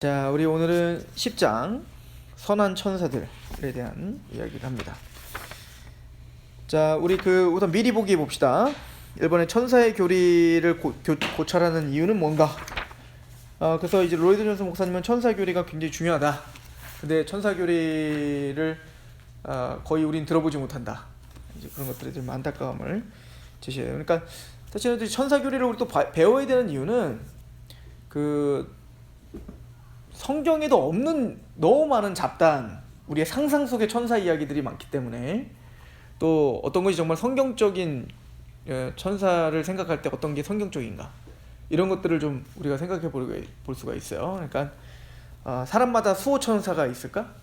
자, 우리 오늘은 10장 선한 천사들에 대한 이야기를 합니다. 자, 우리 우선 미리 보기 봅시다. 이번에 천사의 교리를 고찰하는 이유는 뭔가? 그래서 이제 로이드 존슨 목사님은 천사 교리가 굉장히 중요하다. 근데 천사 교리를 거의 우린 들어보지 못한다. 이제 그런 것들에 좀 안타까움을 제시해요. 그러니까 사실은 천사 교리를 우리 또 배워야 되는 이유는 성경에도 없는 너무 많은 잡다한 우리의 상상 속의 천사 이야기들이 많기 때문에, 또 어떤 것이 정말 성경적인 천사를 생각할 때 어떤 게 성경적인가, 이런 것들을 좀 우리가 생각해 볼 수가 있어요. 그러니까 사람마다 수호 천사가 있을까?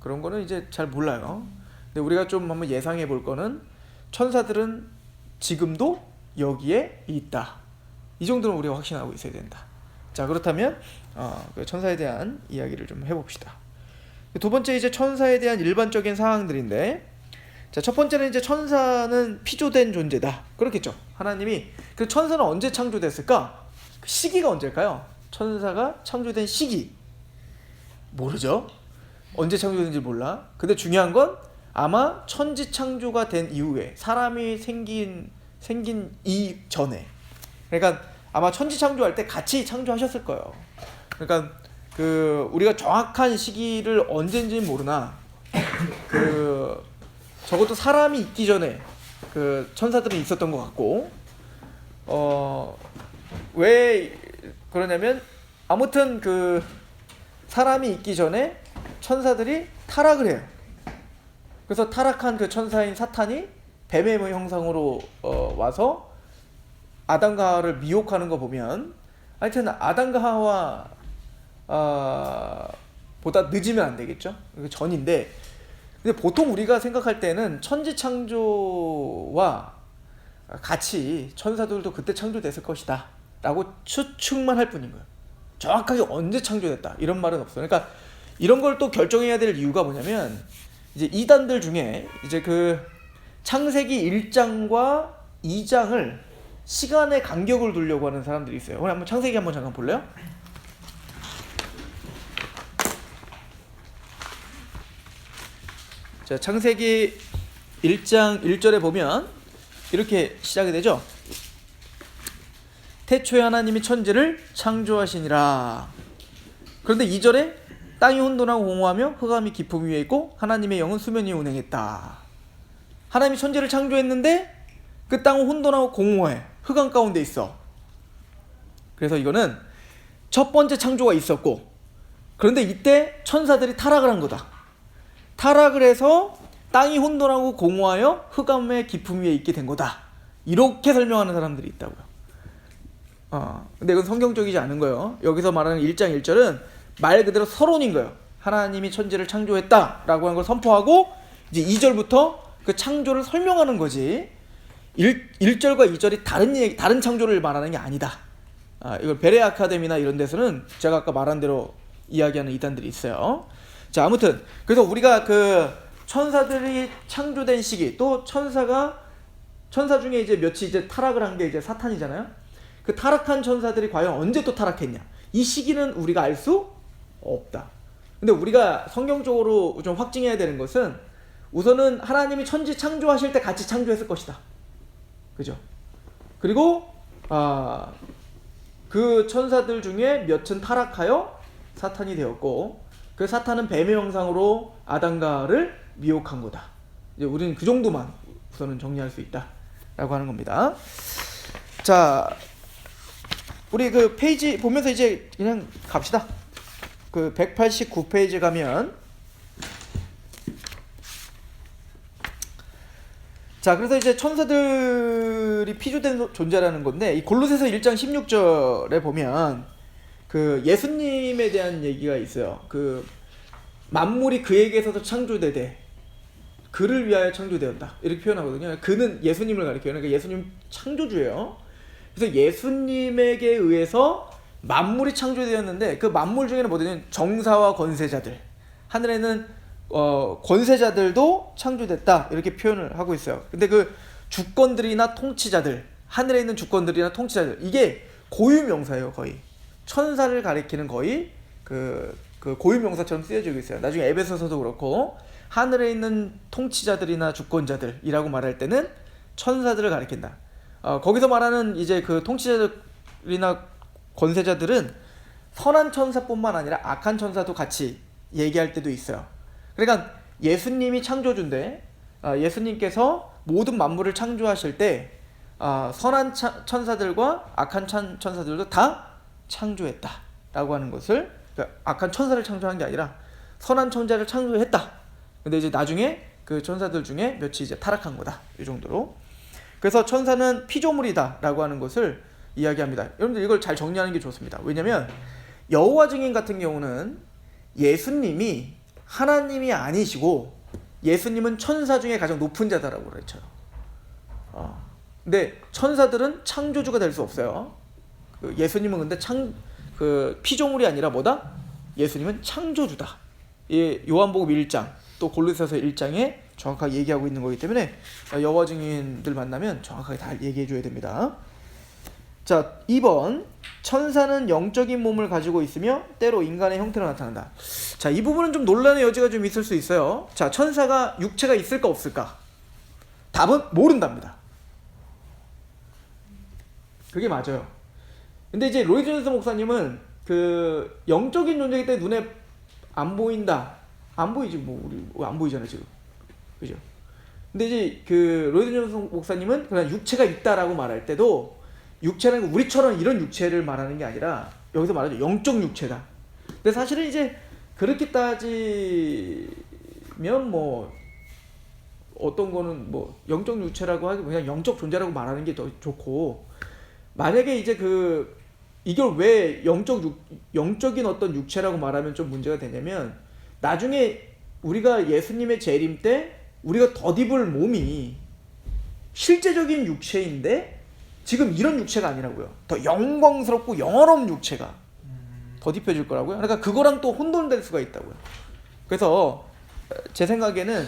그런 거는 이제 잘 몰라요. 근데 우리가 좀 한번 예상해 볼 거는, 천사들은 지금도 여기에 있다, 이 정도는 우리가 확신하고 있어야 된다. 자, 그렇다면 천사에 대한 이야기를 좀 해봅시다. 두 번째, 이제 천사에 대한 일반적인 사항들인데, 자, 첫 번째는 이제 천사는 피조된 존재다. 그렇겠죠. 하나님이 그 천사는 언제 창조됐을까? 그 시기가 언제일까요? 천사가 창조된 시기 모르죠. 언제 창조된지 몰라. 근데 중요한 건 아마 천지 창조가 된 이후에, 사람이 생긴 이전에, 그러니까 아마 천지 창조할 때 같이 창조하셨을 거예요. 그러니까 우리가 정확한 시기를 언제인지는 모르나, 적어도 사람이 있기 전에 천사들은 있었던 것 같고, 왜 그러냐면, 아무튼 사람이 있기 전에 천사들이 타락을 해요. 그래서 타락한 그 천사인 사탄이 뱀의 형상으로 와서 아담과 하와를 미혹하는 거 보면, 하여튼 아담과 하와 보다 늦으면 안 되겠죠. 전인데, 근데 보통 우리가 생각할 때는 천지 창조와 같이 천사들도 그때 창조됐을 것이다 라고 추측만 할 뿐인 거예요. 정확하게 언제 창조됐다 이런 말은 없어요. 그러니까 이런 걸 또 결정해야 될 이유가 뭐냐면, 이제 이단들 중에 이제 창세기 1장과 2장을 시간의 간격을 두려고 하는 사람들이 있어요. 오늘 한번 창세기 한번 잠깐 볼래요? 자, 창세기 1장 1절에 보면 이렇게 시작이 되죠. 태초에 하나님이 천지를 창조하시니라. 그런데 2절에 땅이 혼돈하고 공허하며 흑암이 깊음 위에 있고 하나님의 영은 수면 위에 운행했다. 하나님이 천지를 창조했는데 그 땅은 혼돈하고 공허해. 흑암 가운데 있어. 그래서 이거는 첫 번째 창조가 있었고, 그런데 이때 천사들이 타락을 한 거다. 타락을 해서 땅이 혼돈하고 공허하여 흑암의 깊음 위에 있게 된 거다. 이렇게 설명하는 사람들이 있다고요. 근데 이건 성경적이지 않은 거예요. 여기서 말하는 1장 1절은 말 그대로 서론인 거예요. 하나님이 천지를 창조했다라고 하는 걸 선포하고, 이제 2절부터 그 창조를 설명하는 거지, 1절과 2절이 다른 창조를 말하는 게 아니다. 이걸 베레 아카데미나 이런 데서는 제가 아까 말한 대로 이야기하는 이단들이 있어요. 자, 아무튼 그래서 우리가 천사들이 창조된 시기, 또 천사 중에 이제 몇이 이제 타락을 한 게 이제 사탄이잖아요. 그 타락한 천사들이 과연 언제 또 타락했냐, 이 시기는 우리가 알 수 없다. 근데 우리가 성경적으로 좀 확증해야 되는 것은, 우선은 하나님이 천지 창조하실 때 같이 창조했을 것이다. 그죠? 그리고 그 천사들 중에 몇은 타락하여 사탄이 되었고, 그 사탄은 뱀의 형상으로 아담과를 미혹한 거다. 이제 우리는 그 정도만 우선은 정리할 수 있다라고 하는 겁니다. 자, 우리 페이지 보면서 이제 그냥 갑시다. 189페이지 가면, 자, 그래서 이제 천사들이 피조된 존재라는 건데, 이 골로새서 1장 16절에 보면 예수님에 대한 얘기가 있어요. 만물이 그에게서도 창조되되 그를 위하여 창조되었다, 이렇게 표현하거든요. 그는 예수님을 가리켜요. 그러니까 예수님 창조주예요. 그래서 예수님에게 의해서 만물이 창조되었는데, 그 만물 중에는 뭐냐면 정사와 권세자들, 하늘에는 권세자들도 창조됐다, 이렇게 표현을 하고 있어요. 근데 주권들이나 통치자들, 하늘에 있는 주권들이나 통치자들, 이게 고유명사예요. 거의 천사를 가리키는 거의 그 고유명사처럼 쓰여지고 있어요. 나중에 에베소서도 그렇고 하늘에 있는 통치자들이나 주권자들이라고 말할 때는 천사들을 가리킨다. 거기서 말하는 이제 그 통치자들이나 권세자들은 선한 천사뿐만 아니라 악한 천사도 같이 얘기할 때도 있어요. 그러니까 예수님이 창조주인데 예수님께서 모든 만물을 창조하실 때 선한 천사들과 악한 천사들도 다 창조했다라고 하는 것을, 그러니까 악한 천사를 창조한 게 아니라 선한 천사를 창조했다. 근데 이제 나중에 그 천사들 중에 몇이 이제 타락한 거다. 이 정도로. 그래서 천사는 피조물이다라고 하는 것을 이야기합니다. 여러분들 이걸 잘 정리하는 게 좋습니다. 왜냐면 여호와 증인 같은 경우는 예수님이 하나님이 아니시고 예수님은 천사 중에 가장 높은 자다라고 그랬죠. 근데 천사들은 창조주가 될 수 없어요. 예수님은 근데 피조물이 아니라 뭐다? 예수님은 창조주다. 이 요한복음 1장 또 골로새서 1장에 정확하게 얘기하고 있는 거기 때문에 여호와 증인들 만나면 정확하게 다 얘기해 줘야 됩니다. 자, 2번. 천사는 영적인 몸을 가지고 있으며 때로 인간의 형태로 나타난다. 자, 이 부분은 좀 논란의 여지가 좀 있을 수 있어요. 자, 천사가 육체가 있을까 없을까? 답은 모른답니다. 그게 맞아요. 근데 이제 로이드 존스 목사님은 그 영적인 존재이기 때문에 눈에 안 보인다. 안 보이지 뭐 우리 안 보이잖아 지금. 그죠? 근데 이제 그 로이드 존스 목사님은 그냥 육체가 있다라고 말할 때도 육체는 우리처럼 이런 육체를 말하는 게 아니라 여기서 말하죠. 영적 육체다. 근데 사실은 이제 그렇게 따지면 뭐 어떤 거는 뭐 영적 육체라고 하기 그냥 영적 존재라고 말하는 게 더 좋고, 만약에 이제 이걸 왜 영적인 어떤 육체라고 말하면 좀 문제가 되냐면 나중에 우리가 예수님의 재림 때 우리가 덧입을 몸이 실제적인 육체인데 지금 이런 육체가 아니라고요. 더 영광스럽고 영원한 육체가 덧입혀질 거라고요. 그러니까 그거랑 또 혼돈될 수가 있다고요. 그래서 제 생각에는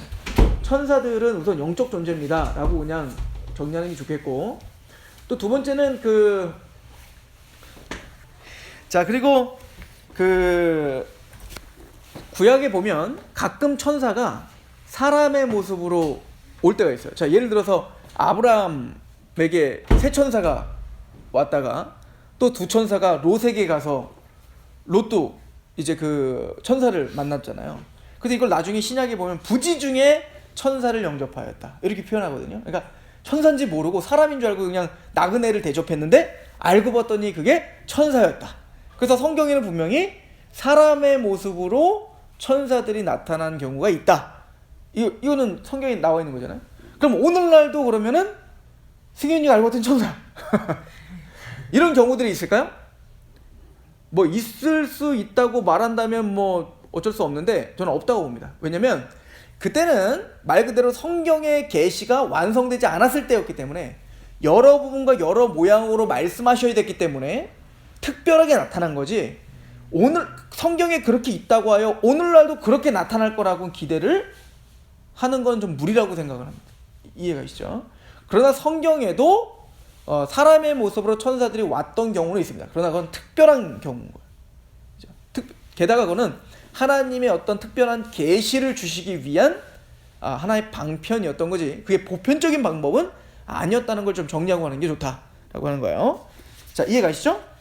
천사들은 우선 영적 존재입니다 라고 그냥 정리하는 게 좋겠고, 또 두 번째는 자, 그리고 구약에 보면 가끔 천사가 사람의 모습으로 올 때가 있어요. 자, 예를 들어서 아브라함에게 세 천사가 왔다가 또 두 천사가 롯에게 가서 롯도 이제 그 천사를 만났잖아요. 근데 이걸 나중에 신약에 보면 부지 중에 천사를 영접하였다 이렇게 표현하거든요. 그러니까 천사인지 모르고 사람인 줄 알고 그냥 나그네를 대접했는데 알고 봤더니 그게 천사였다. 그래서 성경에는 분명히 사람의 모습으로 천사들이 나타난 경우가 있다. 이거는 성경에 나와 있는 거잖아요. 그럼 오늘날도 그러면은 승현이가 알고 봤던 천사 이런 경우들이 있을까요? 뭐 있을 수 있다고 말한다면 뭐 어쩔 수 없는데 저는 없다고 봅니다. 왜냐면 그때는 말 그대로 성경의 계시가 완성되지 않았을 때였기 때문에 여러 부분과 여러 모양으로 말씀하셔야 됐기 때문에 특별하게 나타난 거지, 오늘 성경에 그렇게 있다고 하여 오늘날도 그렇게 나타날 거라고 기대를 하는 건 좀 무리라고 생각을 합니다. 이해가 되시죠? 그러나 성경에도 사람의 모습으로 천사들이 왔던 경우는 있습니다. 그러나 그건 특별한 경우인 거예요. 게다가 그거는 하나님의 어떤 특별한 계시를 주시기 위한 하나의 방편이었던 거지, 그게 보편적인 방법은 아니었다는 걸 좀 정리하고 하는 게 좋다라고 하는 거예요. 자, 이해 가시죠?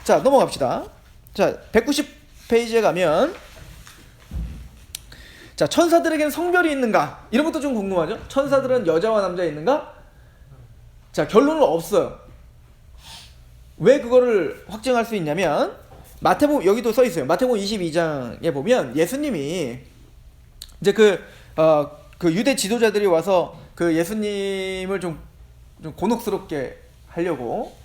자, 넘어갑시다. 자, 190페이지에 가면 자, 천사들에게는 성별이 있는가? 이런 것도 좀 궁금하죠? 천사들은 여자와 남자 있는가? 자, 결론은 없어요. 왜 그거를 확증할 수 있냐면 마태복음 여기도 써 있어요. 마태복음 22장에 보면 예수님이 이제 그 유대 지도자들이 와서 그 예수님을 좀 곤혹스럽게 하려고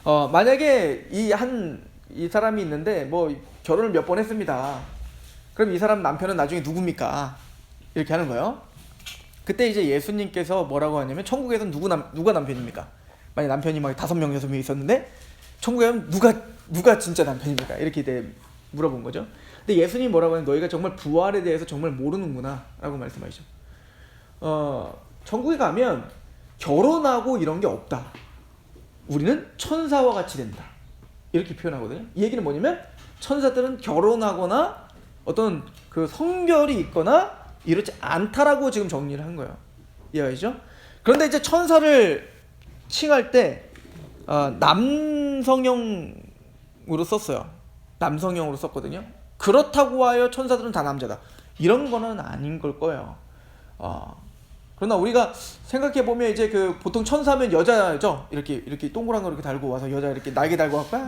만약에 이 사람이 있는데 뭐 결혼을 몇 번 했습니다. 그럼 이 사람 남편은 나중에 누굽니까? 이렇게 하는 거예요. 그때 이제 예수님께서 뭐라고 하냐면 천국에서는 누가 남편입니까? 만약 남편이 막 5명, 6명 있었는데 천국에 가면 누가 진짜 남편입니까? 이렇게 물어본 거죠. 근데 예수님이 뭐라고 하냐면 너희가 정말 부활에 대해서 정말 모르는구나 라고 말씀하시죠. 천국에 가면 결혼하고 이런 게 없다. 우리는 천사와 같이 된다. 이렇게 표현하거든요. 이 얘기는 뭐냐면 천사들은 결혼하거나 어떤 그 성별이 있거나 이렇지 않다라고 지금 정리를 한 거예요. 이해하시죠? 그런데 이제 천사를 칭할 때 남성형으로 썼어요. 남성형으로 썼거든요. 그렇다고 하여 천사들은 다 남자다, 이런 거는 아닌 걸 거예요. 그러나 우리가 생각해 보면 이제 그 보통 천사면 여자죠. 이렇게 동그란 거 이렇게 달고 와서 여자 이렇게 날개 달고 와서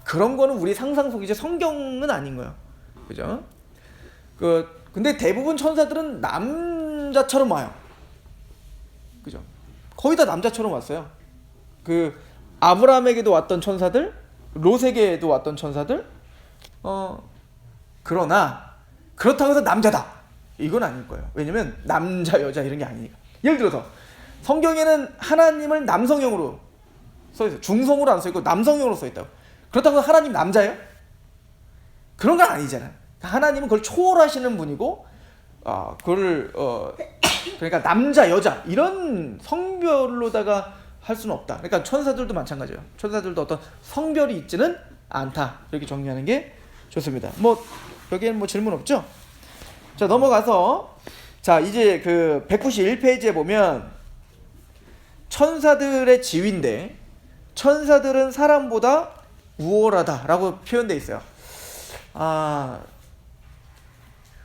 그런 거는 우리 상상 속이지 성경은 아닌 거예요. 그죠? 근데 대부분 천사들은 남자처럼 와요. 그죠? 거의 다 남자처럼 왔어요. 아브라함에게도 왔던 천사들, 롯에게도 왔던 천사들, 그러나 그렇다고 해서 남자다, 이건 아닐 거예요. 왜냐면 남자 여자 이런 게 아니니까. 예를 들어서 성경에는 하나님을 남성형으로 써있어요. 중성으로 안 써있고 남성형으로 써있다고. 그렇다고 해서 하나님 남자예요? 그런 건 아니잖아요. 하나님은 그걸 초월하시는 분이고, 그러니까 남자 여자 이런 성별로다가 할 수는 없다. 그러니까 천사들도 마찬가지예요. 천사들도 어떤 성별이 있지는 않다, 이렇게 정리하는 게 좋습니다. 여기에는 질문 없죠? 자, 넘어가서 자 이제 191페이지에 보면 천사들의 지위인데, 천사들은 사람보다 우월하다라고 표현되어 있어요.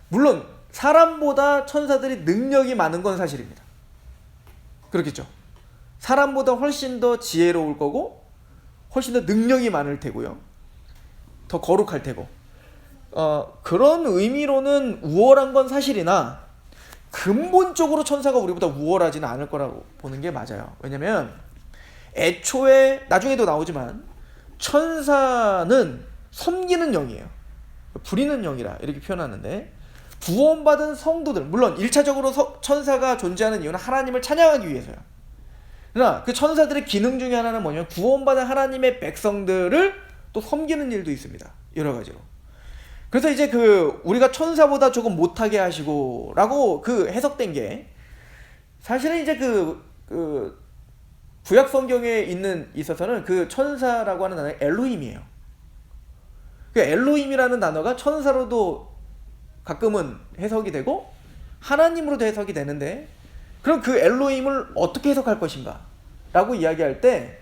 물론 사람보다 천사들이 능력이 많은 건 사실입니다. 그렇겠죠? 사람보다 훨씬 더 지혜로울 거고 훨씬 더 능력이 많을 테고요. 더 거룩할 테고. 그런 의미로는 우월한 건 사실이나 근본적으로 천사가 우리보다 우월하지는 않을 거라고 보는 게 맞아요. 왜냐면 애초에 나중에도 나오지만 천사는 섬기는 영이에요. 부리는 영이라 이렇게 표현하는데, 구원받은 성도들, 물론 1차적으로 천사가 존재하는 이유는 하나님을 찬양하기 위해서요. 그러나 그 천사들의 기능 중에 하나는 뭐냐면 구원받은 하나님의 백성들을 또 섬기는 일도 있습니다. 여러 가지로. 그래서 이제 우리가 천사보다 조금 못하게 하시고 라고 해석된 게, 사실은 이제 구약 성경에 있어서는 그 천사라고 하는 단어가 엘로힘이에요. 엘로힘이라는 단어가 천사로도 가끔은 해석이 되고 하나님으로도 해석이 되는데, 그럼 그 엘로힘을 어떻게 해석할 것인가 라고 이야기할 때,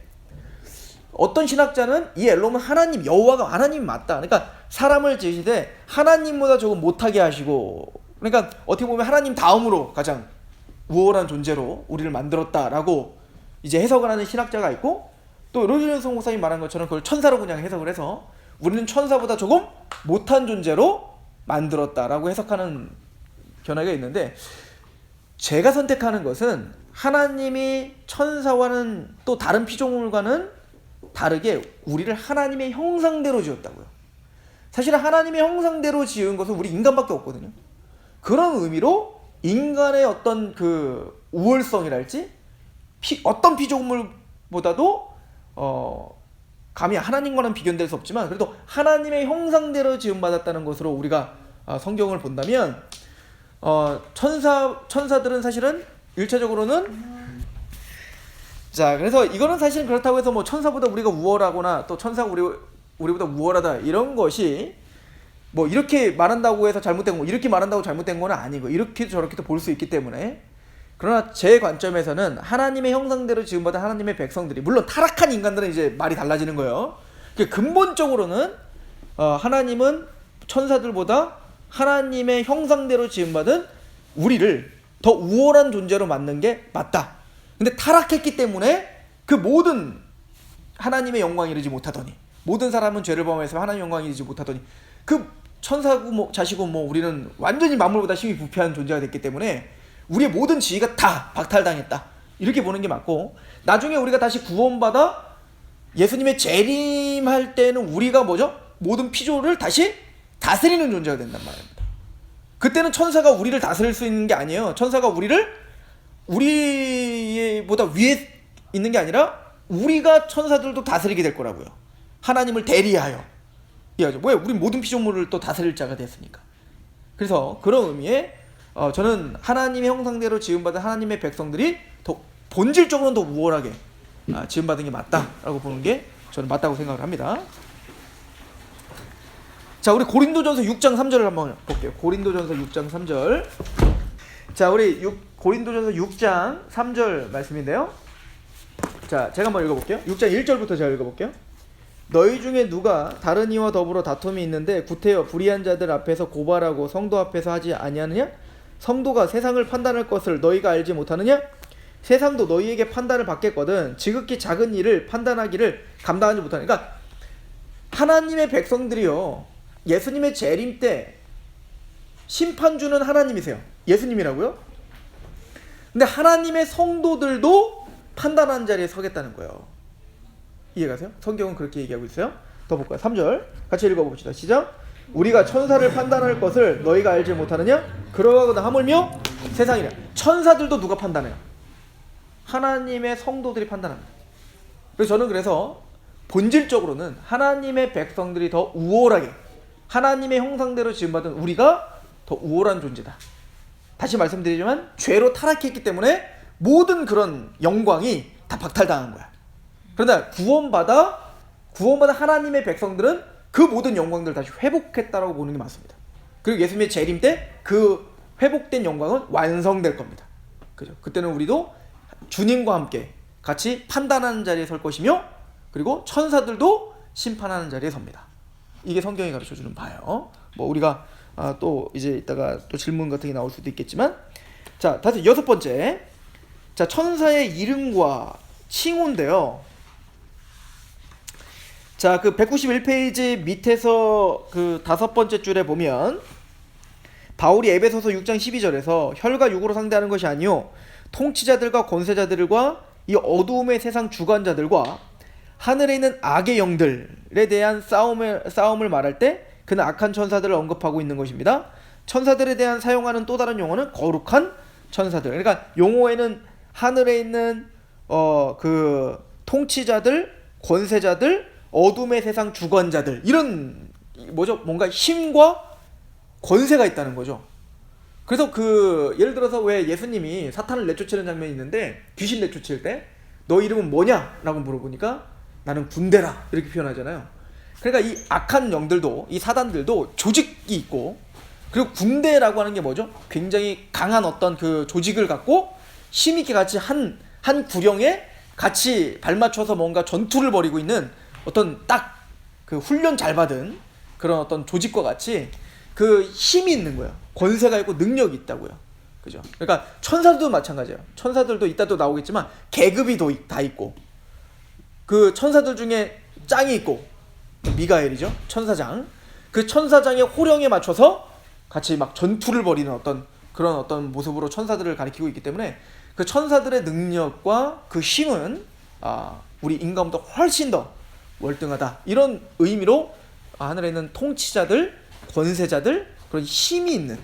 어떤 신학자는 이 엘로힘은 하나님, 여호와가 하나님 맞다. 그러니까 사람을 지으시되 하나님보다 조금 못하게 하시고, 그러니까 어떻게 보면 하나님 다음으로 가장 우월한 존재로 우리를 만들었다라고 이제 해석을 하는 신학자가 있고, 또 로즈리언스 목사님 말한 것처럼 그걸 천사로 그냥 해석을 해서 우리는 천사보다 조금 못한 존재로 만들었다라고 해석하는 견해가 있는데, 제가 선택하는 것은 하나님이 천사와는 또 다른 피조물과는 다르게 우리를 하나님의 형상대로 지었다고요. 사실 하나님의 형상대로 지은 것은 우리 인간밖에 없거든요. 그런 의미로 인간의 어떤 우월성이랄지 어떤 피조물보다도 감히 하나님과는 비교될 수 없지만 그래도 하나님의 형상대로 지음받았다는 것으로 우리가 성경을 본다면, 천사들은 사실은 1차적으로는 자, 그래서 이거는 사실 그렇다고 해서 천사보다 우리가 우월하거나 또 천사가 우리보다 우월하다 이런 것이 이렇게 말한다고 해서 잘못된 거, 이렇게 말한다고 잘못된 건 아니고, 이렇게 저렇게도 볼 수 있기 때문에. 그러나 제 관점에서는 하나님의 형상대로 지음받은 하나님의 백성들이, 물론 타락한 인간들은 이제 말이 달라지는 거예요. 근본적으로는 하나님은 천사들보다 하나님의 형상대로 지음받은 우리를 더 우월한 존재로 만든 게 맞다. 근데 타락했기 때문에 그 모든 하나님의 영광이 이르지 못하더니, 모든 사람은 죄를 범해서 하나님의 영광이 이르지 못하더니, 천사고 자시고 우리는 완전히 만물보다 힘이 부패한 존재가 됐기 때문에 우리의 모든 지위가 다 박탈당했다, 이렇게 보는 게 맞고, 나중에 우리가 다시 구원받아 예수님의 재림할 때는 우리가 모든 피조를 다시 다스리는 존재가 된단 말입니다. 그때는 천사가 우리를 다스릴 수 있는 게 아니에요. 천사가 우리보다 위에 있는 게 아니라 우리가 천사들도 다스리게 될 거라고요. 하나님을 대리하여. 왜? 우리 모든 피조물을 또 다스릴 자가 됐으니까. 그래서 그런 의미에 저는 하나님의 형상대로 지음받은 하나님의 백성들이 더 본질적으로는 더 우월하게 지음받은 게 맞다라고 보는 게 저는 맞다고 생각을 합니다. 자, 우리 고린도전서 6장 3절을 한번 볼게요. 고린도전서 6장 3절. 자, 우리 고린도전서 6장 3절 말씀인데요. 자, 제가 한번 읽어볼게요. 6장 1절부터 제가 읽어볼게요. 너희 중에 누가 다른 이와 더불어 다툼이 있는데 구태여 불의한 자들 앞에서 고발하고 성도 앞에서 하지 아니하느냐? 성도가 세상을 판단할 것을 너희가 알지 못하느냐? 세상도 너희에게 판단을 받겠거든 지극히 작은 일을 판단하기를 감당하지 못하느냐. 그러니까 하나님의 백성들이요, 예수님의 재림 때 심판주는 하나님이세요. 예수님이라고요. 근데 하나님의 성도들도 판단하는 자리에 서겠다는 거예요. 이해가세요? 성경은 그렇게 얘기하고 있어요. 더 볼까요? 3절 같이 읽어봅시다. 시작. 우리가 천사를 판단할 것을 너희가 알지 못하느냐? 그러하거나 하물며 세상이냐. 천사들도 누가 판단해요? 하나님의 성도들이 판단합니다. 그래서 저는 본질적으로는 하나님의 백성들이 더 우월하게 하나님의 형상대로 지음받은 우리가 더 우월한 존재다. 다시 말씀드리지만 죄로 타락했기 때문에 모든 그런 영광이 다 박탈당한 거야. 그러나 구원받아 하나님의 백성들은 그 모든 영광들을 다시 회복했다라고 보는 게 맞습니다. 그리고 예수님의 재림 때 그 회복된 영광은 완성될 겁니다. 그죠? 그때는 우리도 주님과 함께 같이 판단하는 자리에 설 것이며, 그리고 천사들도 심판하는 자리에 섭니다. 이게 성경이 가르쳐주는 바예요. 뭐 우리가 또 이제 이따가 또 질문 같은 게 나올 수도 있겠지만, 자, 다시 6번째. 자, 천사의 이름과 칭호인데요. 자, 그 191페이지 밑에서 그 5번째 줄에 보면 바울이 에베소서 6장 12절에서 혈과 육으로 상대하는 것이 아니요 통치자들과 권세자들과 이 어두움의 세상 주관자들과 하늘에 있는 악의 영들에 대한 싸움을 말할 때 그는 악한 천사들을 언급하고 있는 것입니다. 천사들에 대한 사용하는 또 다른 용어는 거룩한 천사들. 그러니까 용어에는 하늘에 있는 그 통치자들, 권세자들, 어둠의 세상 주관자들, 이런 뭔가 힘과 권세가 있다는 거죠. 그래서 예를 들어서 왜 예수님이 사탄을 내쫓는 장면이 있는데, 귀신 내쫓을 때 너 이름은 뭐냐? 라고 물어보니까 나는 군대라, 이렇게 표현하잖아요. 그러니까 이 악한 영들도, 이 사단들도 조직이 있고, 그리고 군대라고 하는 게 뭐죠? 굉장히 강한 어떤 그 조직을 갖고 힘있게 같이 한 구령에 같이 발맞춰서 뭔가 전투를 벌이고 있는 어떤 딱 그 훈련 잘 받은 그런 어떤 조직과 같이 그 힘이 있는 거예요. 권세가 있고 능력이 있다고요. 그죠? 그러니까 천사들도 마찬가지예요. 천사들도 이따 또 나오겠지만 계급이 다 있고, 그 천사들 중에 짱이 있고, 미가엘이죠. 천사장. 그 천사장의 호령에 맞춰서 같이 막 전투를 벌이는 그런 어떤 모습으로 천사들을 가리키고 있기 때문에 그 천사들의 능력과 그 힘은 우리 인간보다 훨씬 더 월등하다, 이런 의미로 하늘에 있는 통치자들, 권세자들, 그런 힘이 있는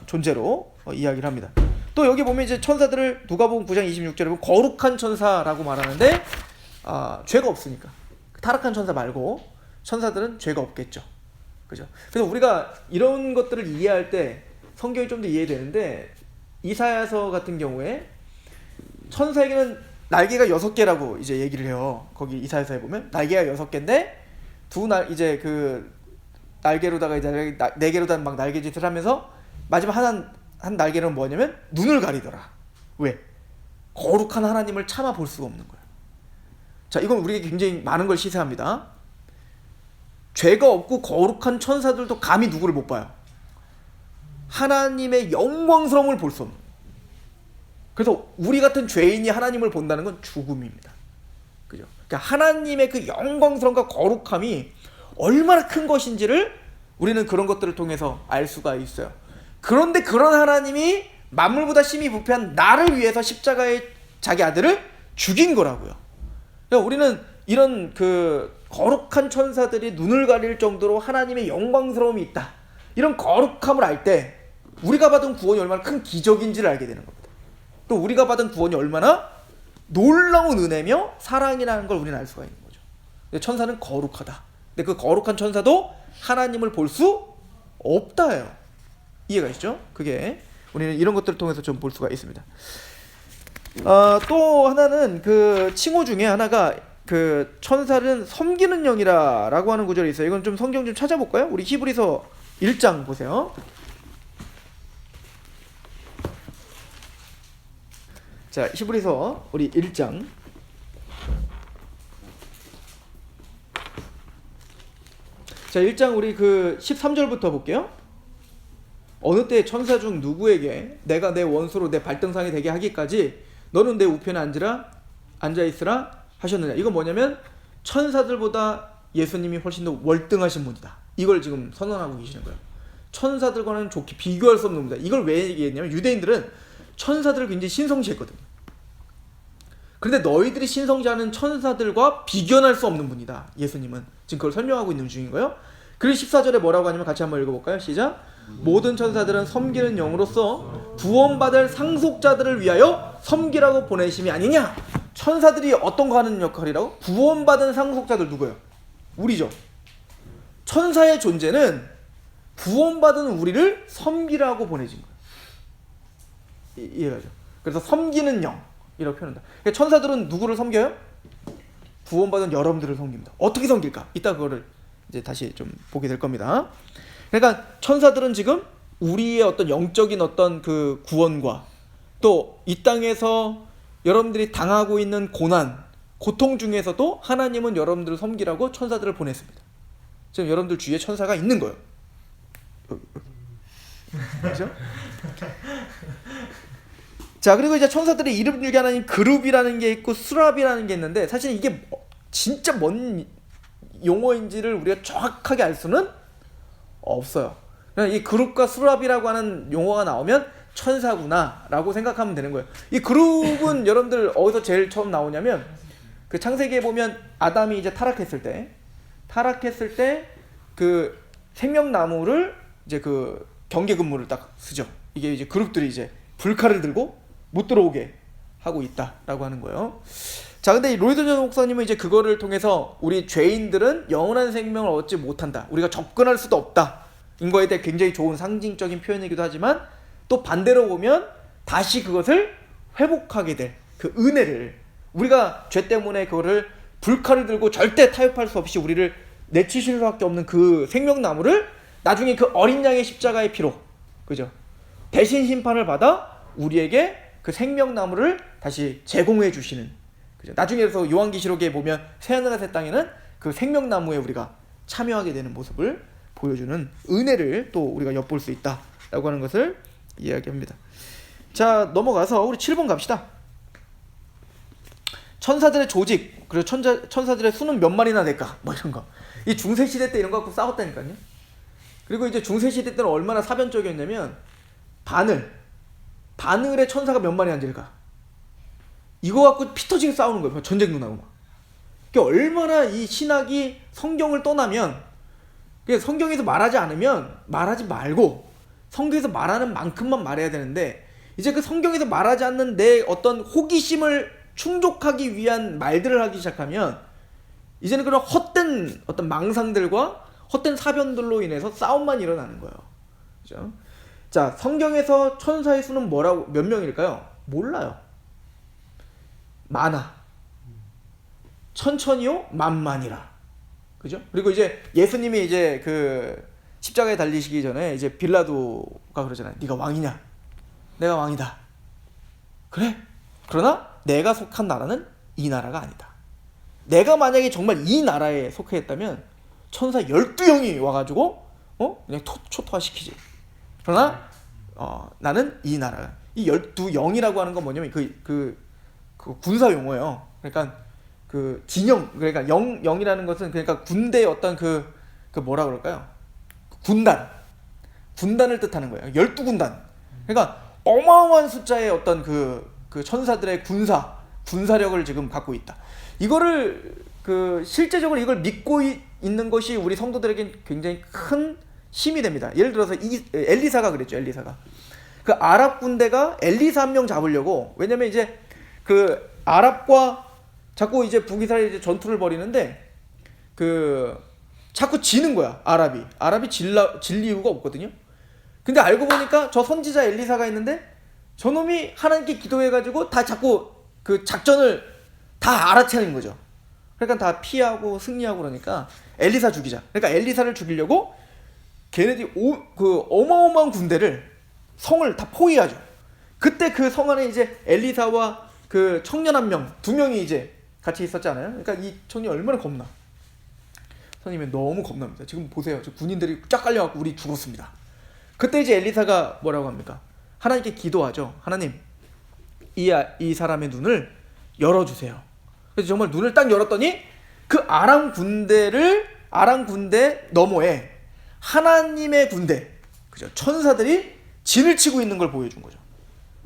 존재로 이야기를 합니다. 또 여기 보면 이제 천사들을 누가복음 9장 26절에 보면 거룩한 천사라고 말하는데, 죄가 없으니까 타락한 천사 말고 천사들은 죄가 없겠죠. 그죠? 그래서 우리가 이런 것들을 이해할 때 성경이 좀 더 이해되는데, 이사야서 같은 경우에 천사에게는 날개가 6개라고 이제 얘기를 해요. 거기 이사야서에 보면 날개가 6개인데 이제 그 날개로다가 이제 4개로다 막 날개짓을 하면서 마지막 한 날개는 뭐냐면 눈을 가리더라. 왜? 거룩한 하나님을 차마 볼 수가 없는 거예요. 자, 이건 우리에게 굉장히 많은 걸 시사합니다. 죄가 없고 거룩한 천사들도 감히 누구를 못 봐요? 하나님의 영광스러움을 볼 수 없는 거예요. 그래서 우리 같은 죄인이 하나님을 본다는 건 죽음입니다. 그죠? 그러니까 하나님의 그 영광스러움과 거룩함이 얼마나 큰 것인지를 우리는 그런 것들을 통해서 알 수가 있어요. 그런데 그런 하나님이 만물보다 심히 부패한 나를 위해서 십자가에 자기 아들을 죽인 거라고요. 그러니까 우리는 이런 그 거룩한 천사들이 눈을 가릴 정도로 하나님의 영광스러움이 있다, 이런 거룩함을 알 때 우리가 받은 구원이 얼마나 큰 기적인지를 알게 되는 겁니다. 또 우리가 받은 구원이 얼마나 놀라운 은혜며 사랑이라는 걸 우리는 알 수가 있는 거죠. 근데 천사는 거룩하다. 근데 그 거룩한 천사도 하나님을 볼 수 없다예요. 이해가 되시죠? 그게 우리는 이런 것들을 통해서 좀 볼 수가 있습니다. 또 하나는 그 칭호 중에 하나가 그 천사는 섬기는 영이라라고 하는 구절이 있어요. 이건 좀 성경 좀 찾아볼까요? 우리 히브리서 1장 보세요. 자, 히브리서 우리 1장. 자, 1장 우리 그 13절부터 볼게요. 어느 때 천사 중 누구에게 내가 내 원수로 내 발등상이 되게 하기까지 너는 내 우편에 앉아 있으라 하셨느냐. 이건 뭐냐면 천사들보다 예수님이 훨씬 더 월등하신 분이다. 이걸 지금 선언하고 계시는 거예요. 천사들과는 좋게 비교할 수 없는 분이다. 이걸 왜 얘기했냐면 유대인들은 천사들을 굉장히 신성시했거든요. 그런데 너희들이 신성시하는 천사들과 비견할 수 없는 분이다. 예수님은 지금 그걸 설명하고 있는 중인 거예요. 그리고 14절에 뭐라고 하냐면 같이 한번 읽어볼까요? 시작. 모든 천사들은 섬기는 영으로서 구원받을 상속자들을 위하여 섬기라고 보내심이 아니냐. 천사들이 어떤 거 하는 역할이라고? 구원받은 상속자들 누구예요? 우리죠. 천사의 존재는 구원받은 우리를 섬기라고 보내진 거예요. 이해가죠? 그래서 섬기는 영 이렇게 표현한다. 그러니까 천사들은 누구를 섬겨요? 구원받은 여러분들을 섬깁니다. 어떻게 섬길까? 이따 그거를 이제 다시 좀 보게 될 겁니다. 그러니까 천사들은 지금 우리의 어떤 영적인 어떤 그 구원과 또 이 땅에서 여러분들이 당하고 있는 고난, 고통 중에서도 하나님은 여러분들을 섬기라고 천사들을 보냈습니다. 지금 여러분들 주위에 천사가 있는 거예요. 그렇죠? 자, 그리고 이제 천사들의 이름 중에 하나는 그룹이라는 게 있고 수랍이라는 게 있는데 사실 이게 진짜 뭔 용어인지를 우리가 정확하게 알 수는 없어요. 그냥 이 그룹과 수랍이라고 하는 용어가 나오면 천사구나라고 생각하면 되는 거예요. 이 그룹은 여러분들 어디서 제일 처음 나오냐면 그 창세기에 보면 아담이 이제 타락했을 때 그 생명나무를 이제 그 경계 근무를 딱 쓰죠. 이게 이제 그룹들이 이제 불칼을 들고 못 들어오게 하고 있다라고 하는 거예요. 자, 근데 이 로이드 존 목사님은 이제 그거를 통해서 우리 죄인들은 영원한 생명을 얻지 못한다. 우리가 접근할 수도 없다. 인 거에 대해 굉장히 좋은 상징적인 표현이기도 하지만 또 반대로 보면 다시 그것을 회복하게 될 그 은혜를 우리가 죄 때문에 그거를 불칼을 들고 절대 타협할 수 없이 우리를 내치실 수밖에 없는 그 생명나무를 나중에 그 어린 양의 십자가의 피로 그죠? 대신 심판을 받아 우리에게 그 생명나무를 다시 제공해 주시는 그죠? 나중에 그래서 요한계시록에 보면 새하늘과 새 땅에는 그 생명나무에 우리가 참여하게 되는 모습을 보여주는 은혜를 또 우리가 엿볼 수 있다라고 하는 것을 이야기합니다. 자, 넘어가서 우리 7번 갑시다. 천사들의 조직 그리고 천사들의 수는 몇 마리나 될까 뭐 이런 거. 이 중세시대 때 이런 거 갖고 싸웠다니까요. 그리고 이제 중세시대 때는 얼마나 사변적이었냐면 바늘에 천사가 몇 마리 앉을까 이거 갖고 피 터지게 싸우는 거예요. 전쟁도 나고 막. 그러니까 얼마나 이 신학이 성경을 떠나면 성경에서 말하지 않으면 말하지 말고 성경에서 말하는 만큼만 말해야 되는데 이제 그 성경에서 말하지 않는 내 어떤 호기심을 충족하기 위한 말들을 하기 시작하면 이제는 그런 헛된 어떤 망상들과 헛된 사변들로 인해서 싸움만 일어나는 거예요. 그죠? 자, 성경에서 천사의 수는 몇 명일까요? 몰라요. 많아. 천천히요 만만이라. 그죠? 그리고 이제 예수님이 이제 그 십자가에 달리시기 전에 이제 빌라도가 그러잖아요. 네가 왕이냐? 내가 왕이다. 그래? 그러나 내가 속한 나라는 이 나라가 아니다. 내가 만약에 정말 이 나라에 속해 있다면 천사 12영이 와가지고 그냥 초토화시키지. 그러나 나는 이 나라. 이 12영이라고 하는 건 뭐냐면 그 군사 용어예요. 그러니까 그 진영, 그러니까 영이라는 것은 그러니까 군대의 어떤 그 뭐라 그럴까요? 군단을 뜻하는 거예요. 12군단. 그러니까 어마어마한 숫자의 어떤 그 천사들의 군사력을 지금 갖고 있다. 이거를 실제적으로 이걸 믿고 있는 것이 우리 성도들에게 굉장히 큰 힘이 됩니다. 예를 들어서 엘리사가 그랬죠. 엘리사가 그 아랍 군대가 엘리사 한 명 잡으려고, 왜냐면 이제 그 아랍과 자꾸 이제 북이스라엘이 이제 전투를 벌이는데 자꾸 지는 거야. 아랍이 질 이유가 없거든요. 근데 알고 보니까 저 선지자 엘리사가 있는데 저놈이 하나님께 기도해가지고 다 자꾸 그 작전을 다 알아채는 거죠. 그러니까 다 피하고 승리하고 그러니까 엘리사 죽이자. 그러니까 엘리사를 죽이려고 걔네들이 그 어마어마한 군대를 성을 다 포위하죠. 그때 그 성 안에 이제 엘리사와 그 청년 한 명, 두 명이 이제 같이 있었잖아요. 그러니까 이 청년이 얼마나 겁나. 선생님이 너무 겁납니다. 지금 보세요. 저 군인들이 쫙 깔려갖고 우리 죽었습니다. 그때 이제 엘리사가 뭐라고 합니까? 하나님께 기도하죠. 하나님, 이 사람의 눈을 열어주세요. 그래서 정말 눈을 딱 열었더니 그 아람 군대 너머에 하나님의 군대, 그죠? 천사들이 진을 치고 있는 걸 보여준 거죠.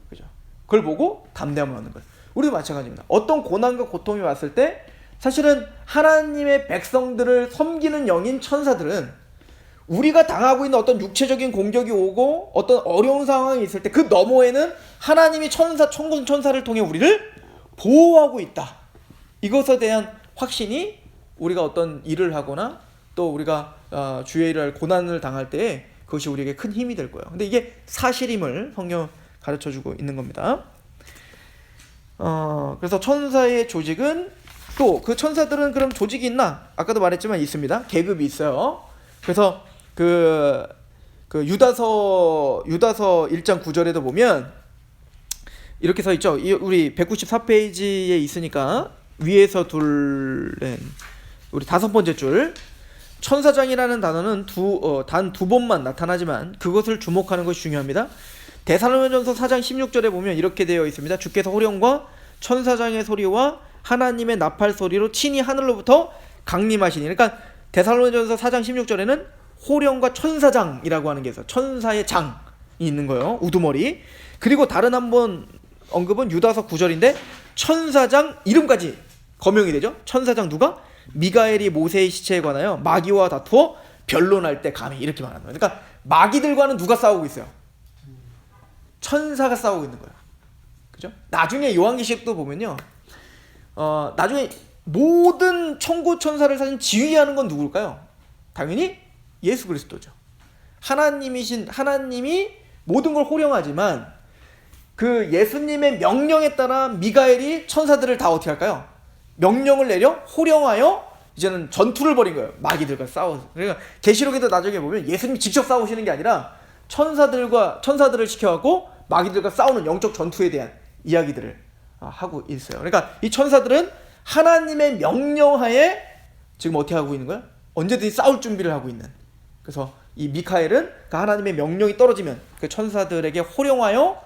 그죠? 그걸 보고 담대함을 얻는 거예요. 우리도 마찬가지입니다. 어떤 고난과 고통이 왔을 때 사실은 하나님의 백성들을 섬기는 영인 천사들은 우리가 당하고 있는 어떤 육체적인 공격이 오고 어떤 어려운 상황이 있을 때 그 너머에는 하나님이 천군 천사를 통해 우리를 보호하고 있다. 이것에 대한 확신이 우리가 어떤 일을 하거나 또 우리가 주의 일을 할 고난을 당할 때 그것이 우리에게 큰 힘이 될 거예요. 근데 이게 사실임을 성경 가르쳐주고 있는 겁니다. 그래서 천사의 조직은 또 그 천사들은 그럼 조직이 있나? 아까도 말했지만 있습니다. 계급이 있어요. 그래서 그 유다서 1장 9절에도 보면 이렇게 써 있죠. 우리 194페이지에 있으니까 위에서 우리 5번째 줄, 천사장이라는 단어는 단 두 번만 나타나지만 그것을 주목하는 것이 중요합니다. 데살로니가전서 4장 16절에 보면 이렇게 되어 있습니다. 주께서 호령과 천사장의 소리와 하나님의 나팔 소리로 친히 하늘로부터 강림하시니. 그러니까 데살로니가전서 4장 16절에는 호령과 천사장이라고 하는 게 있어요. 천사의 장이 있는 거예요. 우두머리. 그리고 다른 한번 언급은 유다서 9절인데 천사장 이름까지 거명이 되죠. 천사장 누가? 미가엘이 모세의 시체에 관하여 마귀와 다투어 변론할 때 감히, 이렇게 말하는 거예요. 그러니까 마귀들과는 누가 싸우고 있어요? 천사가 싸우고 있는 거예요. 그죠? 나중에 요한계시록도 보면요. 나중에 모든 천구 천사를 사실 지휘하는 건 누굴까요? 당연히 예수 그리스도죠. 하나님이 모든 걸 호령하지만 그 예수님의 명령에 따라 미가엘이 천사들을 다 어떻게 할까요? 명령을 내려 호령하여 이제는 전투를 벌인 거예요. 마귀들과 싸워서. 그러니까 계시록에도 나중에 보면 예수님이 직접 싸우시는 게 아니라 천사들을 시켜갖고 마귀들과 싸우는 영적 전투에 대한 이야기들을 하고 있어요. 그러니까 이 천사들은 하나님의 명령하에 지금 어떻게 하고 있는 거야? 언제든지 싸울 준비를 하고 있는. 그래서 이 미카엘은 그 하나님의 명령이 떨어지면 그 천사들에게 호령하여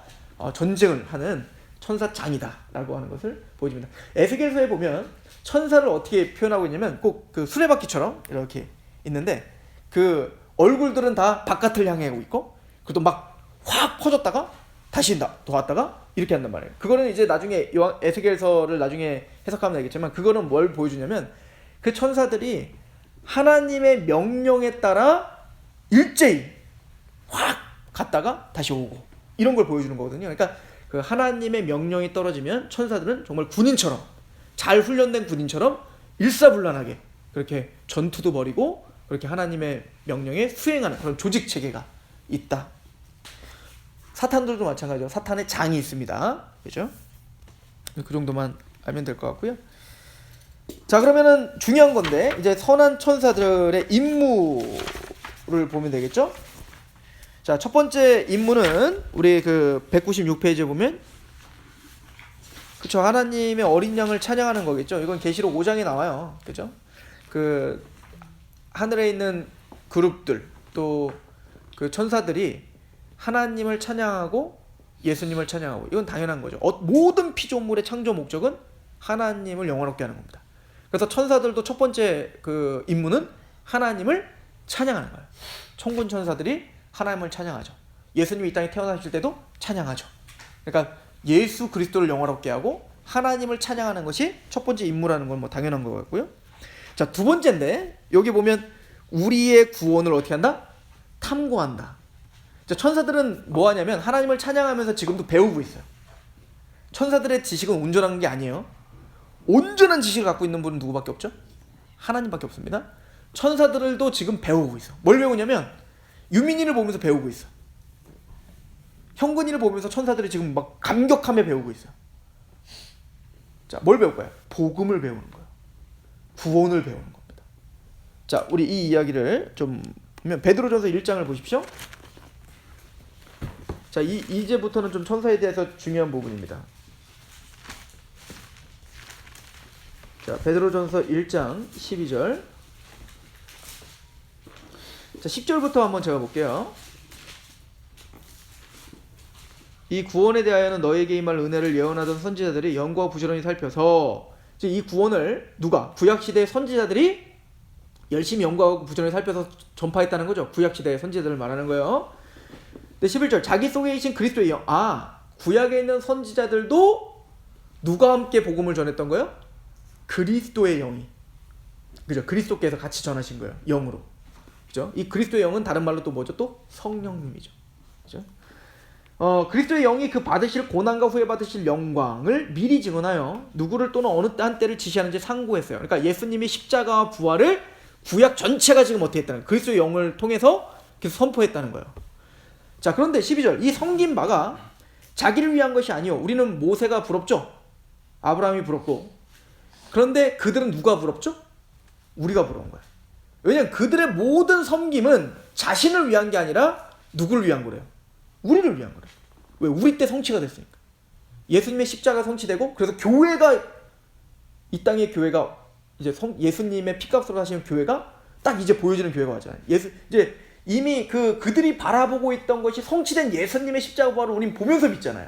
전쟁을 하는 천사장이다라고 하는 것을 보여줍니다. 에스겔서에 보면 천사를 어떻게 표현하고 있냐면 꼭 그 수레바퀴처럼 이렇게 있는데 그 얼굴들은 다 바깥을 향해 오고 있고 그것도 막 확 퍼졌다가 다시 돌아왔다가 이렇게 한단 말이에요. 그거는 이제 나중에 에스겔서를 나중에 해석하면 알겠지만 그거는 뭘 보여주냐면 그 천사들이 하나님의 명령에 따라 일제히 확 갔다가 다시 오고 이런 걸 보여주는 거거든요. 그러니까 그 하나님의 명령이 떨어지면 천사들은 정말 군인처럼, 잘 훈련된 군인처럼 일사불란하게 그렇게 전투도 벌이고 그렇게 하나님의 명령에 수행하는 그런 조직 체계가 있다. 사탄들도 마찬가지죠. 사탄의 장이 있습니다. 그죠? 그 정도만 알면 될 것 같고요. 자, 그러면은 중요한 건데 이제 선한 천사들의 임무를 보면 되겠죠? 자, 첫 번째 임무는 우리 그 196페이지에 보면 그쵸, 하나님의 어린 양을 찬양하는 거겠죠. 이건 계시록 5장에 나와요. 그죠? 그 하늘에 있는 그룹들 또 그 천사들이 하나님을 찬양하고 예수님을 찬양하고, 이건 당연한 거죠. 모든 피조물의 창조 목적은 하나님을 영화롭게 하는 겁니다. 그래서 천사들도 첫 번째 그 임무는 하나님을 찬양하는 거예요. 천군 천사들이 하나님을 찬양하죠. 예수님이 이 땅에 태어나실 때도 찬양하죠. 그러니까 예수 그리스도를 영화롭게 하고 하나님을 찬양하는 것이 첫 번째 임무라는 건 뭐 당연한 것 같고요. 자, 두 번째인데 여기 보면 우리의 구원을 어떻게 한다? 탐구한다. 자, 천사들은 뭐 하냐면 하나님을 찬양하면서 지금도 배우고 있어요. 천사들의 지식은 온전한 게 아니에요. 온전한 지식을 갖고 있는 분은 누구밖에 없죠? 하나님밖에 없습니다. 천사들도 지금 배우고 있어. 뭘 배우냐면 유민이를 보면서 배우고 있어. 형근이를 보면서 천사들이 지금 막 감격하며 배우고 있어. 자, 뭘 배울 거야? 복음을 배우는 거야. 구원을 배우는 겁니다. 자, 우리 이 이야기를 좀 보면 베드로전서 1장을 보십시오. 자, 이제부터는 좀 천사에 대해서 중요한 부분입니다. 자, 베드로전서 1장 12절. 자, 10절부터 한번 제가 볼게요. 이 구원에 대하여는 너에게 임할 은혜를 예언하던 선지자들이 영과 부지런히 살펴서, 이제 이 구원을 누가? 구약시대의 선지자들이 열심히 연구하고 부지런히 살펴서 전파했다는 거죠. 구약시대의 선지자들을 말하는 거예요. 네, 11절. 자기 속에 계신 그리스도의 영. 구약에 있는 선지자들도 누가 함께 복음을 전했던 거예요? 그리스도의 영이. 그죠? 그리스도께서 같이 전하신 거예요. 영으로. 그죠? 이 그리스도의 영은 다른 말로 또 뭐죠? 또 성령님이죠. 그죠? 그리스도의 영이 그 받으실 고난과 후에 받으실 영광을 미리 증언하여 누구를 또는 어느 한때를 지시하는지 상고했어요. 그러니까 예수님이 십자가와 부활을 구약 전체가 지금 어떻게 했다는 거예요? 그리스도의 영을 통해서 계속 선포했다는 거예요. 자, 그런데 12절. 이 섬긴 바가 자기를 위한 것이 아니요. 우리는 모세가 부럽죠. 아브라함이 부럽고. 그런데 그들은 누가 부럽죠? 우리가 부러운 거예요. 왜냐하면 그들의 모든 섬김은 자신을 위한 게 아니라 누구를 위한 거래요? 우리를 위한 거래요. 왜? 우리 때 성취가 됐으니까. 예수님의 십자가 성취되고, 그래서 교회가, 이 땅의 교회가 이제 예수님의 피값으로 하시는 교회가 딱 이제 보여지는 교회가 왔잖아요. 이제 이미 그들이 바라보고 있던 것이 성취된 예수님의 십자가 부활을 우린 보면서 믿잖아요.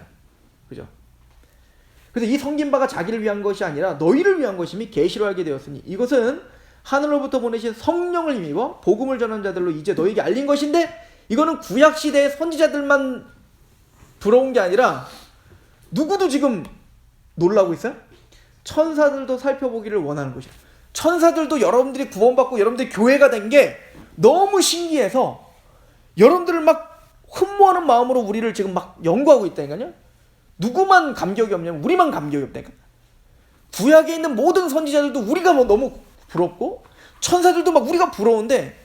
그죠? 그래서 이 섬긴 바가 자기를 위한 것이 아니라 너희를 위한 것이니 계시로 알게 되었으니 이것은 하늘로부터 보내신 성령을 힘입어 복음을 전하는 자들로 이제 너희에게 알린 것인데, 이거는 구약 시대의 선지자들만 부러운 게 아니라 누구도 지금 놀라고 있어요? 천사들도 살펴보기를 원하는 것이에요. 천사들도 여러분들이 구원받고 여러분들이 교회가 된 게 너무 신기해서 여러분들을 막 흠모하는 마음으로 우리를 지금 막 연구하고 있다니까요. 누구만 감격이 없냐면 우리만 감격이 없다니까. 구약에 있는 모든 선지자들도 우리가 뭐 너무 부럽고 천사들도 막 우리가 부러운데,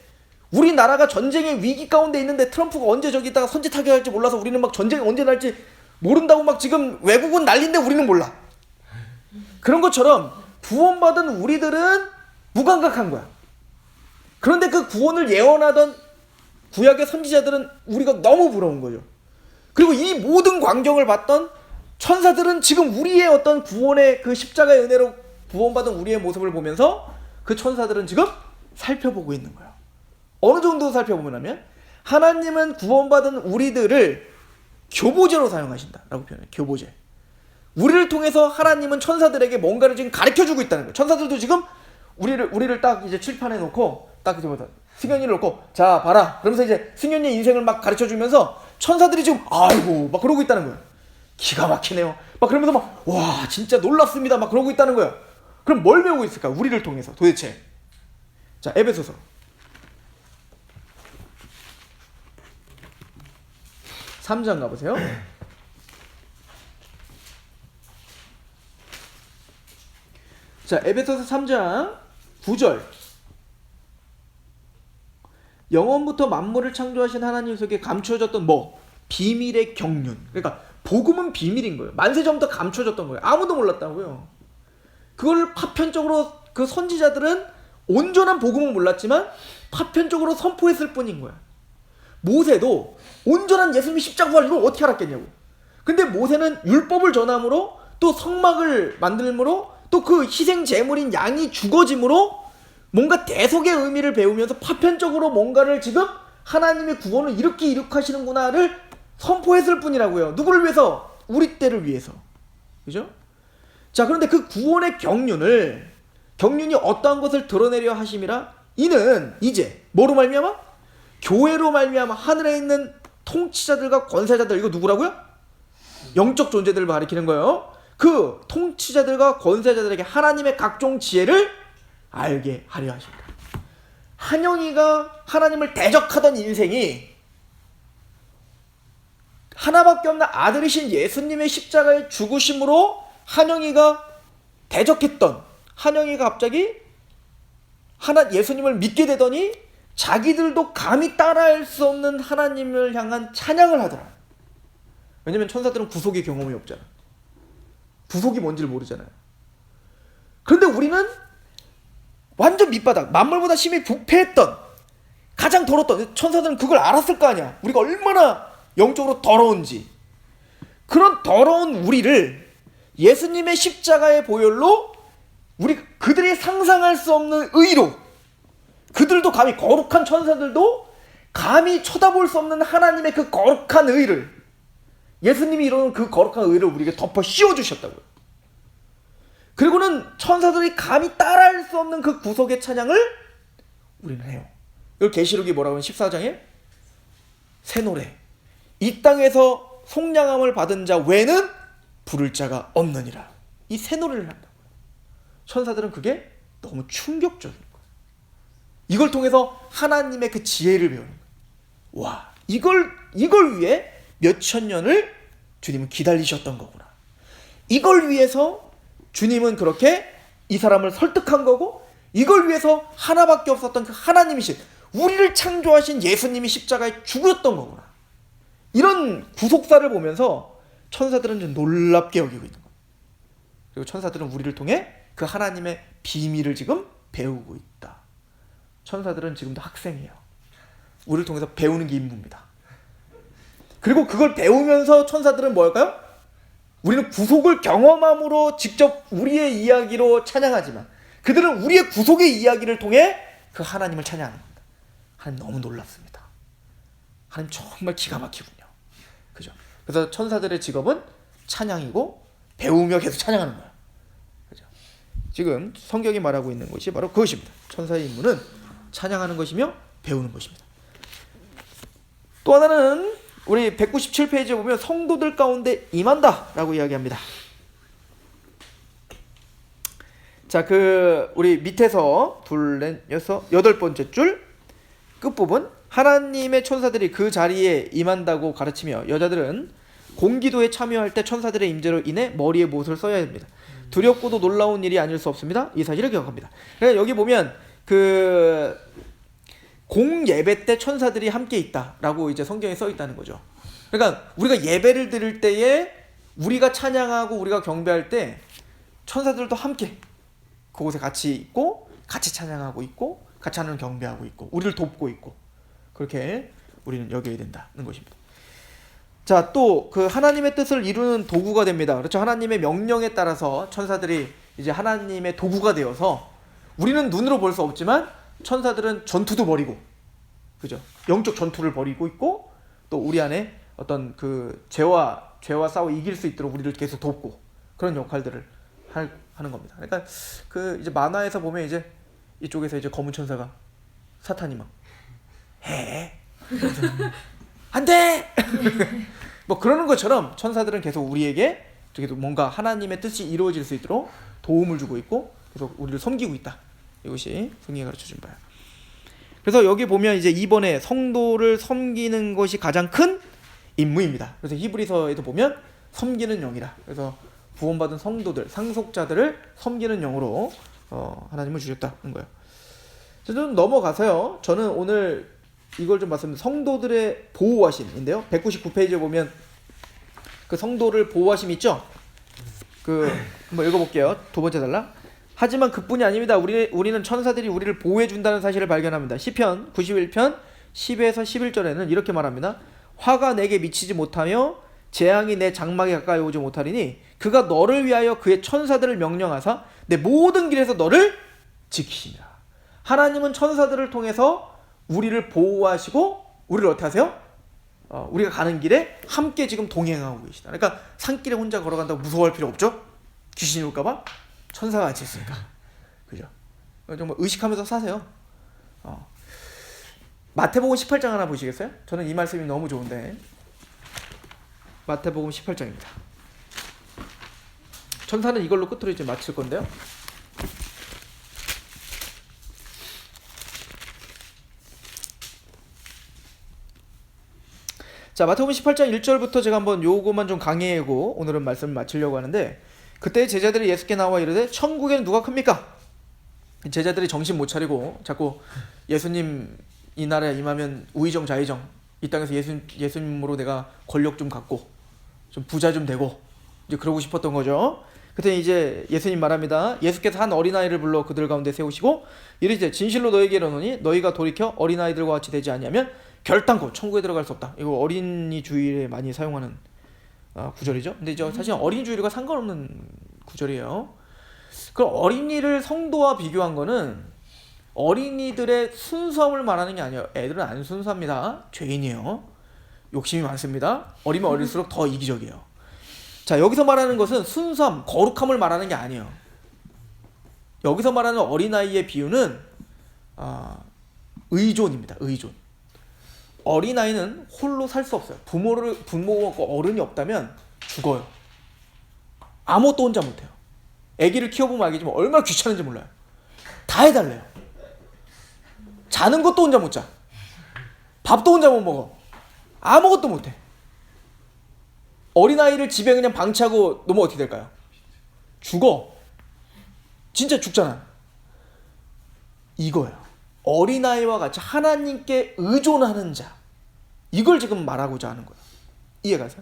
우리나라가 전쟁의 위기 가운데 있는데 트럼프가 언제 저기다가 선제 타격할지 몰라서 우리는 막 전쟁이 언제 날지 모른다고 막 지금 외국은 난리인데 우리는 몰라. 그런 것처럼 구원받은 우리들은 무감각한 거야. 그런데 그 구원을 예언하던 구약의 선지자들은 우리가 너무 부러운 거죠. 그리고 이 모든 광경을 봤던 천사들은 지금 우리의 어떤 구원의 그 십자가의 은혜로 구원받은 우리의 모습을 보면서 그 천사들은 지금 살펴보고 있는 거예요. 어느 정도 살펴보면 하나님은 구원받은 우리들을 교보제로 사용하신다라고 표현해요. 교보제. 우리를 통해서 하나님은 천사들에게 뭔가를 지금 가르쳐주고 있다는 거예요. 천사들도 지금 우리를 딱 이제 칠판에 놓고 딱 승현이를 놓고 자 봐라 그러면서 이제 승현이의 인생을 막 가르쳐주면서 천사들이 지금 아이고 막 그러고 있다는 거예요. 기가 막히네요. 막 그러면서 막 와 진짜 놀랍습니다 막 그러고 있다는 거예요. 그럼 뭘 배우고 있을까? 우리를 통해서 도대체. 자, 에베소서 3장 가보세요. 자, 에베소서 3장 9절. 영원부터 만물을 창조하신 하나님 속에 감추어졌던 뭐? 비밀의 경륜. 그러니까 복음은 비밀인 거예요. 만세전부터 감춰졌던 거예요. 아무도 몰랐다고요. 그걸 파편적으로 그 선지자들은 온전한 복음은 몰랐지만 파편적으로 선포했을 뿐인 거야. 모세도 온전한 예수님이 십자가 부활 이걸 어떻게 알았겠냐고. 근데 모세는 율법을 전함으로 또 성막을 만들므로 또 그 희생 제물인 양이 죽어짐으로 뭔가 대속의 의미를 배우면서 파편적으로 뭔가를 지금 하나님의 구원을 이렇게 하시는구나를 선포했을 뿐이라고요. 누구를 위해서? 우리 때를 위해서. 그죠? 자, 그런데 그 구원의 경륜이 어떠한 것을 드러내려 하심이라 이는 이제 뭐로 말미암아? 교회로 말미암아 하늘에 있는 통치자들과 권세자들, 이거 누구라고요? 영적 존재들을 가리키는 거예요. 그 통치자들과 권세자들에게 하나님의 각종 지혜를 알게 하려 하십니다. 한영이가 하나님을 대적하던 인생이 하나밖에 없는 아들이신 예수님의 십자가의 죽으심으로 한영이가 대적했던, 한영이가 갑자기 예수님을 믿게 되더니 자기들도 감히 따라할 수 없는 하나님을 향한 찬양을 하더라. 왜냐면 천사들은 구속의 경험이 없잖아. 구속이 뭔지를 모르잖아요. 그런데 우리는 완전 밑바닥, 만물보다 심히 부패했던, 가장 더럽던, 천사들은 그걸 알았을 거 아니야. 우리가 얼마나 영적으로 더러운지. 그런 더러운 우리를 예수님의 십자가의 보혈로 우리 그들이 상상할 수 없는 의로, 그들도 감히, 거룩한 천사들도 감히 쳐다볼 수 없는 하나님의 그 거룩한 의를, 예수님이 이루는 그 거룩한 의를 우리에게 덮어 씌워주셨다고요. 그리고는 천사들이 감히 따라할 수 없는 그 구속의 찬양을 우리는 해요. 이걸 계시록이 뭐라고 하면 14장에 새 노래, 이 땅에서 속량함을 받은 자 외에는 부를 자가 없느니라. 이 새 노래를 한다고요. 천사들은 그게 너무 충격적인 거예요. 이걸 통해서 하나님의 그 지혜를 배우는 거예요. 와, 이걸 위해 몇천 년을 주님은 기다리셨던 거구나. 이걸 위해서 주님은 그렇게 이 사람을 설득한 거고, 이걸 위해서 하나밖에 없었던 그 하나님이신, 우리를 창조하신 예수님이 십자가에 죽었던 거구나. 이런 구속사를 보면서 천사들은 좀 놀랍게 여기고 있는 거예요. 그리고 천사들은 우리를 통해 그 하나님의 비밀을 지금 배우고 있다. 천사들은 지금도 학생이에요. 우리를 통해서 배우는 게 임무입니다. 그리고 그걸 배우면서 천사들은 뭘까요? 우리는 구속을 경험함으로 직접 우리의 이야기로 찬양하지만 그들은 우리의 구속의 이야기를 통해 그 하나님을 찬양하는 겁니다. 하나님 너무 놀랍습니다. 하나님 정말 기가 막히군요. 그죠? 그래서 천사들의 직업은 찬양이고 배우며 계속 찬양하는 거예요. 그죠? 지금 성경이 말하고 있는 것이 바로 그것입니다. 천사의 임무는 찬양하는 것이며 배우는 것입니다. 또 하나는 우리 197페이지에 보면 성도들 가운데 임한다 라고 이야기합니다. 자, 우리 밑에서 둘, 넷, 여섯, 여덟 번째 줄 끝부분, 하나님의 천사들이 그 자리에 임한다고 가르치며 여자들은 공기도에 참여할 때 천사들의 임재로 인해 머리에 못을 써야 됩니다. 두렵고도 놀라운 일이 아닐 수 없습니다. 이 사실을 기억합니다. 그러니까 여기 보면 공예배 때 천사들이 함께 있다라고 이제 성경에 써 있다는 거죠. 그러니까 우리가 예배를 드릴 때에 우리가 찬양하고 우리가 경배할 때 천사들도 함께 그곳에 같이 있고 같이 찬양하고 있고 같이 하는 경배하고 있고 우리를 돕고 있고 그렇게 우리는 여겨야 된다는 것입니다. 자, 또 그 하나님의 뜻을 이루는 도구가 됩니다. 그렇죠? 하나님의 명령에 따라서 천사들이 이제 하나님의 도구가 되어서 우리는 눈으로 볼 수 없지만 천사들은 전투도 벌이고, 그죠? 영적 전투를 벌이고 있고, 또 우리 안에 어떤 그 죄와 싸워 이길 수 있도록 우리를 계속 돕고 그런 역할들을 하는 겁니다. 그러니까 그 이제 만화에서 보면 이제 이쪽에서 이제 검은 천사가 사탄이 막 해 안돼 뭐 그러는 것처럼 천사들은 계속 우리에게 뭔가 하나님의 뜻이 이루어질 수 있도록 도움을 주고 있고 계속 우리를 섬기고 있다. 이것이 성경이 가르쳐준 바예요. 그래서 여기 보면 이제 이번에 성도를 섬기는 것이 가장 큰 임무입니다. 그래서 히브리서에도 보면 섬기는 영이라. 그래서 구원받은 성도들, 상속자들을 섬기는 영으로 하나님을 주셨다는 거예요. 좀 넘어가서요. 저는 오늘 이걸 좀 봤습니다. 성도들의 보호하심인데요. 199페이지에 보면 그 성도를 보호하심 있죠? 한번 읽어볼게요. 두 번째 달라. 하지만 그뿐이 아닙니다. 우리는 천사들이 우리를 보호해준다는 사실을 발견합니다. 시편 91편 10에서 11절에는 이렇게 말합니다. 화가 내게 미치지 못하며 재앙이 내 장막에 가까이 오지 못하리니 그가 너를 위하여 그의 천사들을 명령하사 내 모든 길에서 너를 지키시니라. 하나님은 천사들을 통해서 우리를 보호하시고 우리를 어떻게 하세요? 우리가 가는 길에 함께 지금 동행하고 계시다. 그러니까 산길에 혼자 걸어간다고 무서워할 필요 없죠? 귀신이 올까봐 천사가 같이 있으니까. 그죠? 정말 의식하면서 사세요. 마태복음 18장 하나 보시겠어요? 저는 이 말씀이 너무 좋은데 마태복음 18장입니다. 천사는 이걸로 끝으로 이제 마칠 건데요. 자, 마태복음 18장 1절부터 제가 한번 요거만 좀 강의하고 오늘은 말씀을 마치려고 하는데, 그때 제자들이 예수께 나와 이르되 천국에는 누가 큽니까? 제자들이 정신 못 차리고 자꾸 예수님 이 나라에 임하면 우의정 좌의정, 이 땅에서 예수님으로 내가 권력 좀 갖고 좀 부자 좀 되고 이제 그러고 싶었던 거죠. 그때 이제 예수님 말합니다. 예수께서 한 어린아이를 불러 그들 가운데 세우시고 이르시되 진실로 너희에게 이르노니 너희가 돌이켜 어린아이들과 같이 되지 아니하면 결단코 천국에 들어갈 수 없다. 이거 어린이 주일에 많이 사용하는 구절이죠. 근데 이제 사실 어린이 주일과 상관없는 구절이에요. 그 어린이를 성도와 비교한 거는 어린이들의 순수함을 말하는 게 아니에요. 애들은 안 순수합니다. 죄인이에요. 욕심이 많습니다. 어리면 어릴수록 더 이기적이에요. 자, 여기서 말하는 것은 순수함, 거룩함을 말하는 게 아니에요. 여기서 말하는 어린아이의 비유는 의존입니다. 의존. 어린아이는 홀로 살 수 없어요. 부모가 없고 어른이 없다면 죽어요. 아무것도 혼자 못해요. 아기를 키워보면 알겠지만 얼마나 귀찮은지 몰라요. 다 해달래요. 자는 것도 혼자 못 자. 밥도 혼자 못 먹어. 아무것도 못해. 어린아이를 집에 그냥 방치하고 놓으면 어떻게 될까요? 죽어. 진짜 죽잖아. 이거예요. 어린아이와 같이 하나님께 의존하는 자. 이걸 지금 말하고자 하는 거예요. 이해가세요?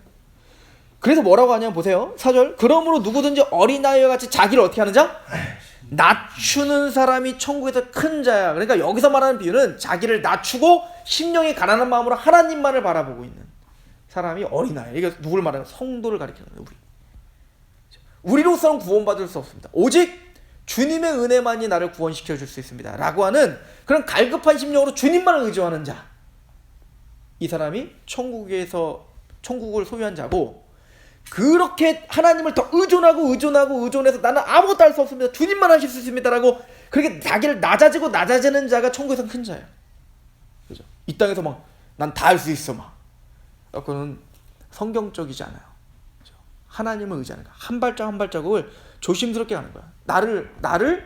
그래서 뭐라고 하냐면 보세요. 4절. 그러므로 누구든지 어린아이와 같이 자기를 어떻게 하는 자? 낮추는 사람이 천국에서 큰 자야. 그러니까 여기서 말하는 비유는 자기를 낮추고 심령이 가난한 마음으로 하나님만을 바라보고 있는 사람이 어린아이. 이게 누굴 말하는 거예요? 성도를 가리키는 거예요. 우리로서는 구원받을 수 없습니다. 오직 주님의 은혜만이 나를 구원시켜 줄 수 있습니다. 라고 하는 그런 갈급한 심령으로 주님만을 의지하는 자. 이 사람이 천국을 소유한 자고, 그렇게 하나님을 더 의존해서 나는 아무것도 할 수 없습니다. 주님만 하실 수 있습니다. 라고 그렇게 자기를 낮아지는 자가 천국에서 큰 자예요. 그죠? 이 땅에서 막 난 다 할 수 있어 막. 그거는 성경적이지 않아요. 그죠? 하나님을 의지하는 거야. 한 발짝 한 발자국을 조심스럽게 가는 거야. 나를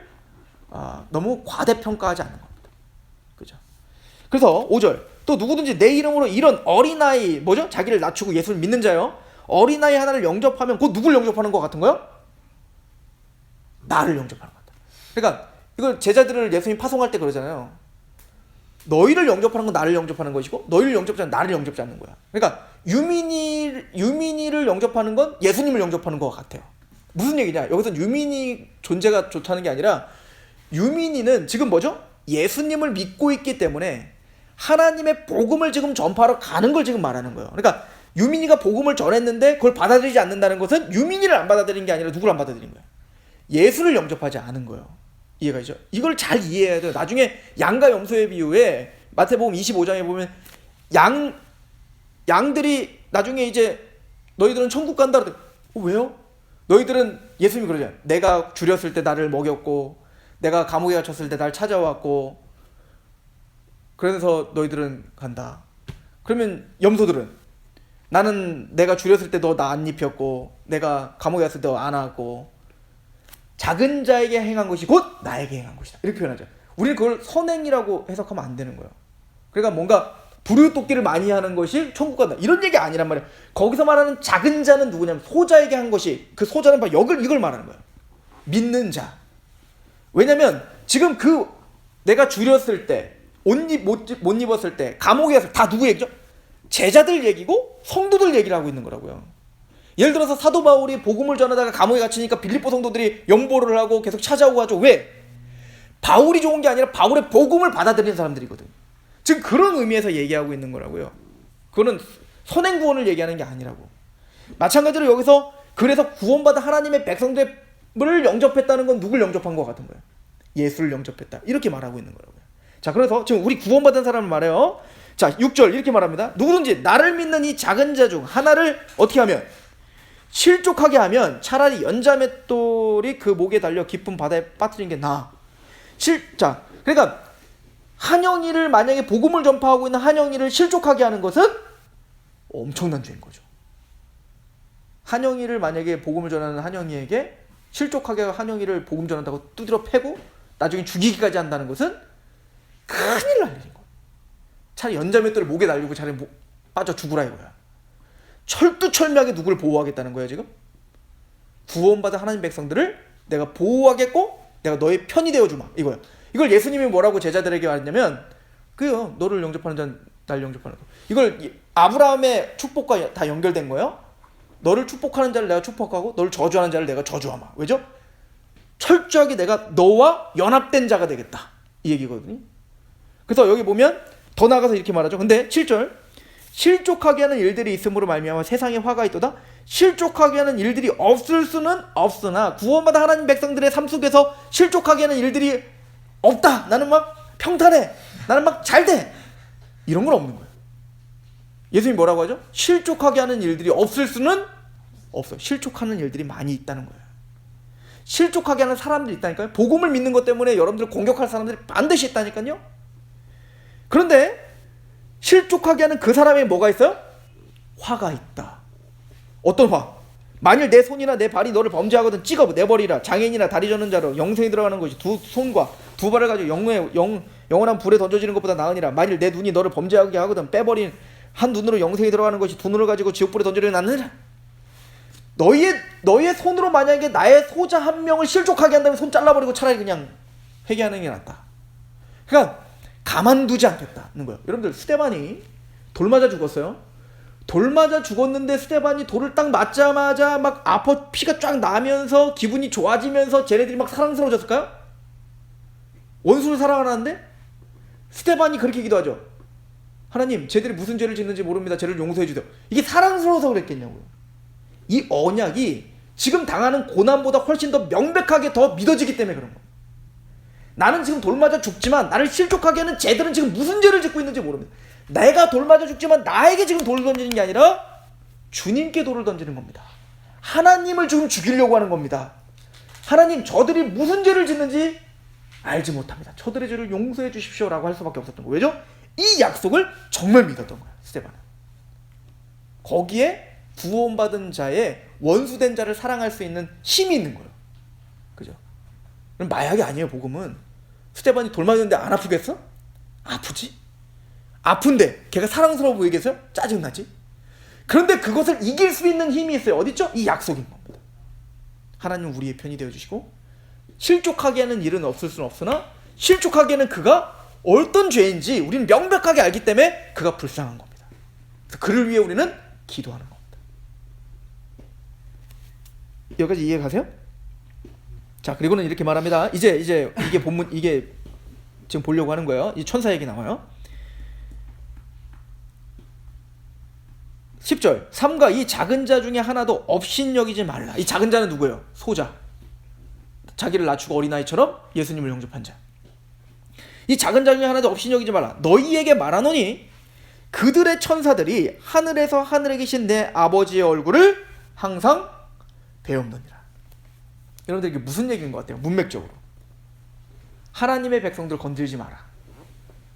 너무 과대평가하지 않는 겁니다. 그죠? 그래서 5절. 또 누구든지 내 이름으로 이런 어린아이, 뭐죠? 자기를 낮추고 예수를 믿는 자요. 어린아이 하나를 영접하면 곧 누굴 영접하는 것 같은 거요? 나를 영접하는 것 같다. 그러니까 이걸 제자들을 예수님 파송할 때 그러잖아요. 너희를 영접하는 건 나를 영접하는 것이고 너희를 영접하지 않는 나를 영접지 않는 거야. 그러니까 유민이를 영접하는 건 예수님을 영접하는 것 같아요. 무슨 얘기냐? 여기서 유민이 존재가 좋다는 게 아니라 유민이는 지금 뭐죠? 예수님을 믿고 있기 때문에 하나님의 복음을 지금 전파하러 가는 걸 지금 말하는 거예요. 그러니까 유민이가 복음을 전했는데 그걸 받아들이지 않는다는 것은 유민이를 안 받아들인 게 아니라 누구를 안 받아들인 거예요? 예수를 영접하지 않은 거예요. 이해가 되죠? 이걸 잘 이해해야 돼요. 나중에 양과 염소의 비유에 마태복음 25장에 보면 양들이 나중에 이제 너희들은 천국 간다 그러더니 왜요? 너희들은 예수님이 그러잖아요. 내가 줄였을 때 나를 먹였고 내가 감옥에 갇혔을 때 날 찾아왔고 그래서 너희들은 간다. 그러면 염소들은 나는 내가 줄였을 때 너 나 안 입혔고 내가 감옥에 갔을 때 너 안 왔고 작은 자에게 행한 것이 곧 나에게 행한 것이다. 이렇게 표현하죠. 우리는 그걸 선행이라고 해석하면 안 되는 거예요. 그러니까 뭔가 부르짖기를 많이 하는 것이 천국 간다. 이런 얘기 아니란 말이에요. 거기서 말하는 작은 자는 누구냐면 소자에게 한 것이, 그 소자는 바로 이걸 말하는 거예요. 믿는 자. 왜냐면 지금 내가 줄였을 때 못 입었을 때 감옥에 갔을 때 다 누구 얘기죠? 제자들 얘기고 성도들 얘기를 하고 있는 거라고요. 예를 들어서 사도 바울이 복음을 전하다가 감옥에 갇히니까 빌립보 성도들이 연보를 하고 계속 찾아오고 하죠. 왜? 바울이 좋은 게 아니라 바울의 복음을 받아들이는 사람들이거든. 지금 그런 의미에서 얘기하고 있는 거라고요. 그거는 선행구원을 얘기하는 게 아니라고. 마찬가지로 여기서 그래서 구원받은 하나님의 백성들을 영접했다는 건 누굴 영접한 것 같은 거예요? 예수를 영접했다. 이렇게 말하고 있는 거라고요. 자, 그래서 지금 우리 구원받은 사람을 말해요. 자, 6절 이렇게 말합니다. 누구든지 나를 믿는 이 작은 자 중 하나를 어떻게 하면? 실족하게 하면 차라리 연자맷돌이 그 목에 달려 깊은 바다에 빠뜨리는 게 나아. 자, 그러니까 한영이를 만약에 복음을 전파하고 있는 한영이를 실족하게 하는 것은 엄청난 죄인 거죠. 한영이를 만약에 복음을 전하는 한영이에게 실족하게 한영이를 복음 전한다고 두드려 패고 나중에 죽이기까지 한다는 것은 큰일 날 일인 거예요. 차라리 연자맷돌을 목에 달리고 차라리 빠져 죽으라 이거야. 철두철미하게 누구를 보호하겠다는 거예요 지금? 구원받은 하나님 백성들을 내가 보호하겠고 내가 너의 편이 되어주마 이거예요. 이걸 예수님이 뭐라고 제자들에게 말했냐면 그요 너를 영접하는 자는 날 영접하는 거. 이걸 아브라함의 축복과 다 연결된 거예요. 너를 축복하는 자를 내가 축복하고 너를 저주하는 자를 내가 저주하마. 왜죠? 철저하게 내가 너와 연합된 자가 되겠다. 이 얘기거든요. 그래서 여기 보면 더 나아가서 이렇게 말하죠. 근데 7절 실족하게 하는 일들이 있음으로 말미암아 세상에 화가 있도다. 실족하게 하는 일들이 없을 수는 없으나 구원받은 하나님 백성들의 삶 속에서 실족하게 하는 일들이 없다. 나는 막 평탄해. 나는 막 잘돼. 이런 건 없는 거예요. 예수님이 뭐라고 하죠? 실족하게 하는 일들이 없을 수는 없어요. 실족하는 일들이 많이 있다는 거예요. 실족하게 하는 사람들이 있다니까요. 복음을 믿는 것 때문에 여러분들 공격할 사람들이 반드시 있다니까요. 그런데 실족하게 하는 그 사람에 뭐가 있어요? 화가 있다. 어떤 화? 만일 내 손이나 내 발이 너를 범죄하거든 찍어 내버리라. 장애인이나 다리 저는 자로 영생에 들어가는 것이 두 손과 두 발을 가지고 영원한 불에 던져지는 것보다 나으니라. 만일 내 눈이 너를 범죄하게 하거든 빼버린 한 눈으로 영생에 들어가는 것이 두 눈을 가지고 지옥불에 던져지는 않느니라. 너의 손으로 만약에 나의 소자 한 명을 실족하게 한다면 손 잘라버리고 차라리 그냥 회개하는 게 낫다. 그러니까 가만두지 않겠다는 거예요. 여러분들 스데반이 돌 맞아 죽었어요. 돌 맞아 죽었는데 스데반이 돌을 딱 맞자마자 막 아파 피가 쫙 나면서 기분이 좋아지면서 쟤네들이 막 사랑스러워졌을까요? 원수를 사랑하는데 스데반이 그렇게 기도하죠. 하나님, 쟤들이 무슨 죄를 짓는지 모릅니다. 쟤를 용서해 주세요. 이게 사랑스러워서 그랬겠냐고요. 이 언약이 지금 당하는 고난보다 훨씬 더 명백하게 더 믿어지기 때문에 그런 겁니다. 나는 지금 돌 맞아 죽지만 나를 실족하게 하는 쟤들은 지금 무슨 죄를 짓고 있는지 모릅니다. 내가 돌 맞아 죽지만 나에게 지금 돌을 던지는 게 아니라 주님께 돌을 던지는 겁니다. 하나님을 지금 죽이려고 하는 겁니다. 하나님, 저들이 무슨 죄를 짓는지 알지 못합니다. 저들의 죄를 용서해 주십시오라고 할 수밖에 없었던 거예요. 왜죠? 이 약속을 정말 믿었던 거예요. 스데반은. 거기에 구원받은 자의 원수된 자를 사랑할 수 있는 힘이 있는 거예요. 그죠? 그럼 마약이 아니에요. 복음은. 스데반이 돌 맞았는데 안 아프겠어? 아프지? 아픈데 걔가 사랑스러워 보이겠어요? 짜증나지? 그런데 그것을 이길 수 있는 힘이 있어요. 어딨죠? 이 약속인 겁니다. 하나님은 우리의 편이 되어주시고 실족하게 하는 일은 없을 수는 없으나 실족하게 하는 그가 어떤 죄인지 우리는 명백하게 알기 때문에 그가 불쌍한 겁니다. 그래서 그를 위해 우리는 기도하는 겁니다. 여기까지 이해 가세요? 자, 그리고는 이렇게 말합니다. 이제 이게 본문, 이게 지금 보려고 하는 거예요. 이 천사 얘기 나와요. 10절 삼가 이 작은 자 중에 하나도 업신여기지 말라. 이 작은 자는 누구예요? 소자. 자기를 낮추고 어린아이처럼 예수님을 영접한 자. 이 작은 자 중에 하나도 업신여기지 말라. 너희에게 말하노니 그들의 천사들이 하늘에서 하늘에 계신 내 아버지의 얼굴을 항상 배움느니라. 여러분들 이게 무슨 얘기인 것 같아요? 문맥적으로. 하나님의 백성들 건들지 마라.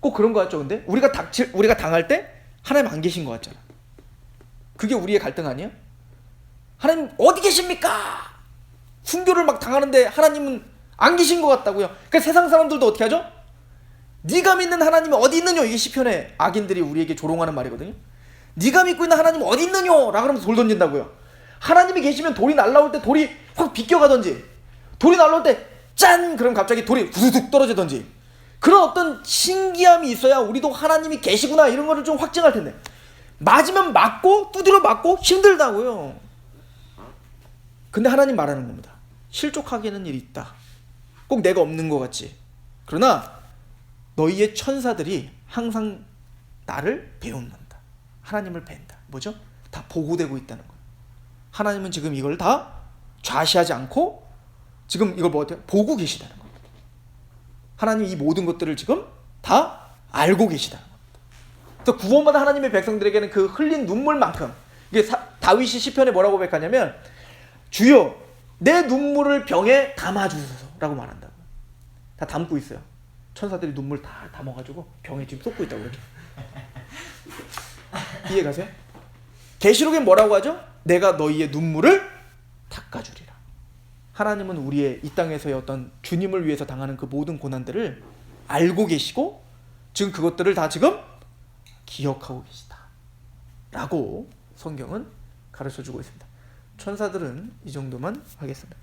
꼭 그런 것 같죠? 근데 우리가 당할 때 하나님 안 계신 것 같잖아. 그게 우리의 갈등 아니에요? 하나님 어디 계십니까? 순교를 막 당하는데 하나님은 안 계신 것 같다고요. 그러니까 세상 사람들도 어떻게 하죠? 네가 믿는 하나님이 어디 있느뇨? 이게 시편의 악인들이 우리에게 조롱하는 말이거든요. 네가 믿고 있는 하나님 어디 있느뇨? 라고 하면서 돌 던진다고요. 하나님이 계시면 돌이 날라올 때 돌이 확 비껴가던지, 돌이 날라올 때 짠! 그럼 갑자기 돌이 후두둑 떨어지던지, 그런 어떤 신기함이 있어야 우리도 하나님이 계시구나 이런 거를 좀 확증할 텐데, 맞으면 맞고 두드려 맞고 힘들다고요. 근데 하나님 말하는 겁니다. 실족하게는 일이 있다. 꼭 내가 없는 것 같지. 그러나 너희의 천사들이 항상 나를 배운다. 하나님을 뵌다. 뭐죠? 다 보고되고 있다는 거예요. 하나님은 지금 이걸 다 좌시하지 않고 지금 이걸 뭐 어때요? 보고 계시다는 겁니다. 하나님 이 모든 것들을 지금 다 알고 계시다는 겁니다. 그래서 구원받은 하나님의 백성들에게는 그 흘린 눈물만큼, 이게 다윗이 시편에 뭐라고 고백하냐면 주여 내 눈물을 병에 담아주소서라고 말한다고. 다 담고 있어요. 천사들이 눈물 다 담아가지고 병에 지금 쏟고 있다고 그렇게. 이해 가세요? 계시록엔 뭐라고 하죠? 내가 너희의 눈물을 닦아주리라. 하나님은 우리의 이 땅에서의 어떤 주님을 위해서 당하는 그 모든 고난들을 알고 계시고 지금 그것들을 다 지금 기억하고 계시다 라고 성경은 가르쳐주고 있습니다. 천사들은 이 정도만 하겠습니다.